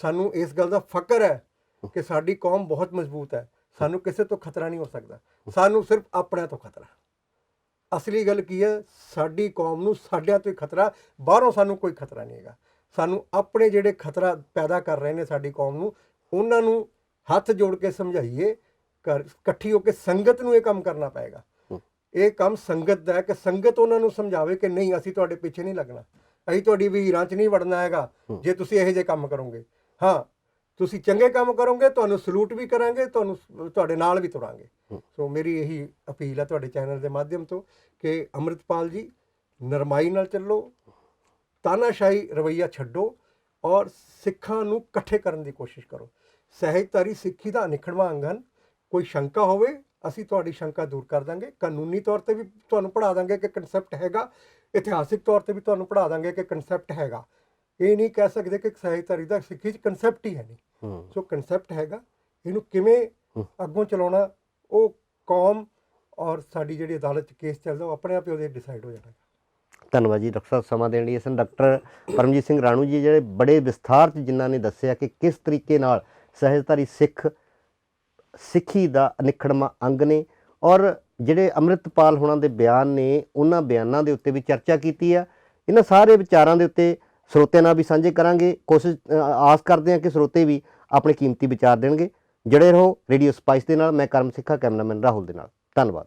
[SPEAKER 1] ਸਾਨੂੰ ਇਸ ਗੱਲ ਦਾ ਫਕਰ ਹੈ ਕਿ ਸਾਡੀ ਕੌਮ ਬਹੁਤ ਮਜ਼ਬੂਤ ਹੈ। ਸਾਨੂੰ ਕਿਸੇ ਤੋਂ ਖਤਰਾ ਨਹੀਂ ਹੋ ਸਕਦਾ, ਸਾਨੂੰ ਸਿਰਫ ਆਪਣਿਆਂ ਤੋਂ ਖਤਰਾ। ਅਸਲੀ ਗੱਲ ਕੀ ਹੈ? ਸਾਡੀ ਕੌਮ ਨੂੰ ਸਾਡਿਆਂ ਤੋਂ ਹੀ ਖਤਰਾ, ਬਾਹਰੋਂ ਸਾਨੂੰ ਕੋਈ ਖਤਰਾ ਨਹੀਂ ਹੈਗਾ। ਸਾਨੂੰ ਆਪਣੇ ਜਿਹੜੇ ਖਤਰਾ ਪੈਦਾ ਕਰ ਰਹੇ ਨੇ ਸਾਡੀ ਕੌਮ ਨੂੰ, ਉਹਨਾਂ ਨੂੰ ਹੱਥ ਜੋੜ ਕੇ ਸਮਝਾਈਏ, ਇਕੱਠੀ ਹੋ ਕੇ ਸੰਗਤ ਨੂੰ ਇਹ ਕੰਮ ਕਰਨਾ ਪਏਗਾ। ਇਹ ਕੰਮ ਸੰਗਤ ਦਾ ਹੈ ਕਿ ਸੰਗਤ ਉਹਨਾਂ ਨੂੰ ਸਮਝਾਵੇ ਕਿ ਨਹੀਂ, ਅਸੀਂ ਤੁਹਾਡੇ ਪਿੱਛੇ ਨਹੀਂ ਲੱਗਣਾ, ਅਸੀਂ ਤੁਹਾਡੀ ਵਹੀਰਾਂ 'ਚ ਨਹੀਂ ਵੜਨਾ ਹੈਗਾ ਜੇ ਤੁਸੀਂ ਇਹੋ ਜਿਹੇ ਕੰਮ ਕਰੋਗੇ। ਹਾਂ, ਤੁਸੀਂ ਚੰਗੇ ਕੰਮ ਕਰੋਗੇ, ਤੁਹਾਨੂੰ ਸਲੂਟ ਵੀ ਕਰਾਂਗੇ, ਤੁਹਾਡੇ ਨਾਲ ਵੀ ਤੁਰਾਂਗੇ। ਸੋ ਮੇਰੀ ਇਹੀ ਅਪੀਲ ਹੈ ਤੁਹਾਡੇ ਚੈਨਲ ਦੇ ਮਾਧਿਅਮ ਤੋਂ ਕਿ ਅੰਮ੍ਰਿਤਪਾਲ ਜੀ, ਨਰਮਾਈ ਨਾਲ ਚੱਲੋ, ਤਾਨਾਸ਼ਾਹੀ ਰਵੱਈਆ ਛੱਡੋ ਔਰ ਸਿੱਖਾਂ ਨੂੰ ਇਕੱਠੇ ਕਰਨ ਦੀ ਕੋਸ਼ਿਸ਼ ਕਰੋ। ਸਹਿਜਧਾਰੀ ਸਿੱਖੀ ਦਾ ਅਨਿੱਖੜਵਾਂ ਅੰਗ ਹਨ। ਕੋਈ ਸ਼ੰਕਾ ਹੋਵੇ, ਅਸੀਂ ਤੁਹਾਡੀ ਸ਼ੰਕਾ ਦੂਰ ਕਰ ਦਾਂਗੇ। ਕਾਨੂੰਨੀ ਤੌਰ ਤੇ ਵੀ ਤੁਹਾਨੂੰ ਪੜ੍ਹਾ ਦਾਂਗੇ ਕਿ ਕਨਸੈਪਟ ਹੈਗਾ, ਇਤਿਹਾਸਿਕ ਤੌਰ ਤੇ ਵੀ ਤੁਹਾਨੂੰ ਪੜ੍ਹਾ ਦਾਂਗੇ ਕਿ ਕਨਸੈਪਟ ਹੈਗਾ। ਇਹ ਨਹੀਂ ਕਹਿ ਸਕਦੇ ਕਿ ਸਹਿਜਧਾਰੀ ਦਾ ਸਿੱਖੀ 'ਚ ਕਨਸੈਪਟ ਹੀ ਹੈ ਨਹੀਂ। ਸੋ ਕਨਸੈਪਟ ਹੈਗਾ, ਇਹਨੂੰ ਕਿਵੇਂ ਅੱਗੋਂ ਚਲਾਉਣਾ ਉਹ ਕੌਮ ਔਰ ਸਾਡੀ ਜਿਹੜੀ ਅਦਾਲਤ 'ਚ ਕੇਸ ਚੱਲਦਾ, ਉਹ ਆਪਣੇ ਆਪ ਹੀ ਉਹਦੇ ਡਿਸਾਈਡ ਹੋ ਜਾਣਾ।
[SPEAKER 2] ਧੰਨਵਾਦ ਜੀ ਡਾਕਟਰ ਸਾਹਿਬ, ਸਮਾਂ ਦੇਣ ਲਈ। ਇਸ ਨੂੰ ਡਾਕਟਰ ਪਰਮਜੀਤ ਸਿੰਘ ਰਾਣੂ ਜੀ, ਜਿਹੜੇ ਬੜੇ ਵਿਸਥਾਰ 'ਚ ਜਿਨ੍ਹਾਂ ਨੇ ਦੱਸਿਆ ਕਿ ਕਿਸ ਤਰੀਕੇ ਨਾਲ ਸਹਿਜਧਾਰੀ ਸਿੱਖੀ ਦਾ ਅਨਿੱਖੜਵਾਂ ਅੰਗ ਨੇ, ਔਰ ਜਿਹੜੇ ਅੰਮ੍ਰਿਤਪਾਲ ਹੋਣਾ ਦੇ ਬਿਆਨ ਨੇ, ਉਹਨਾਂ ਬਿਆਨਾਂ ਦੇ ਉੱਤੇ ਵੀ ਚਰਚਾ ਕੀਤੀ ਆ। ਇਹਨਾਂ ਸਾਰੇ ਵਿਚਾਰਾਂ ਦੇ ਉੱਤੇ ਸਰੋਤਿਆਂ ਨਾਲ ਵੀ ਸਾਂਝੇ ਕਰਾਂਗੇ। ਆਸ ਕਰਦੇ ਹਾਂ ਕਿ ਸਰੋਤੇ ਵੀ ਆਪਣੇ ਕੀਮਤੀ ਵਿਚਾਰ ਦੇਣਗੇ। ਜੁੜੇ ਰਹੋ ਰੇਡੀਓ ਸਪਾਈਸ ਦੇ ਨਾਲ। ਮੈਂ ਕਰਮ ਸਿੱਖਾ, ਕੈਮਰਾਮੈਨ ਰਾਹੁਲ ਦੇ ਨਾਲ। ਧੰਨਵਾਦ।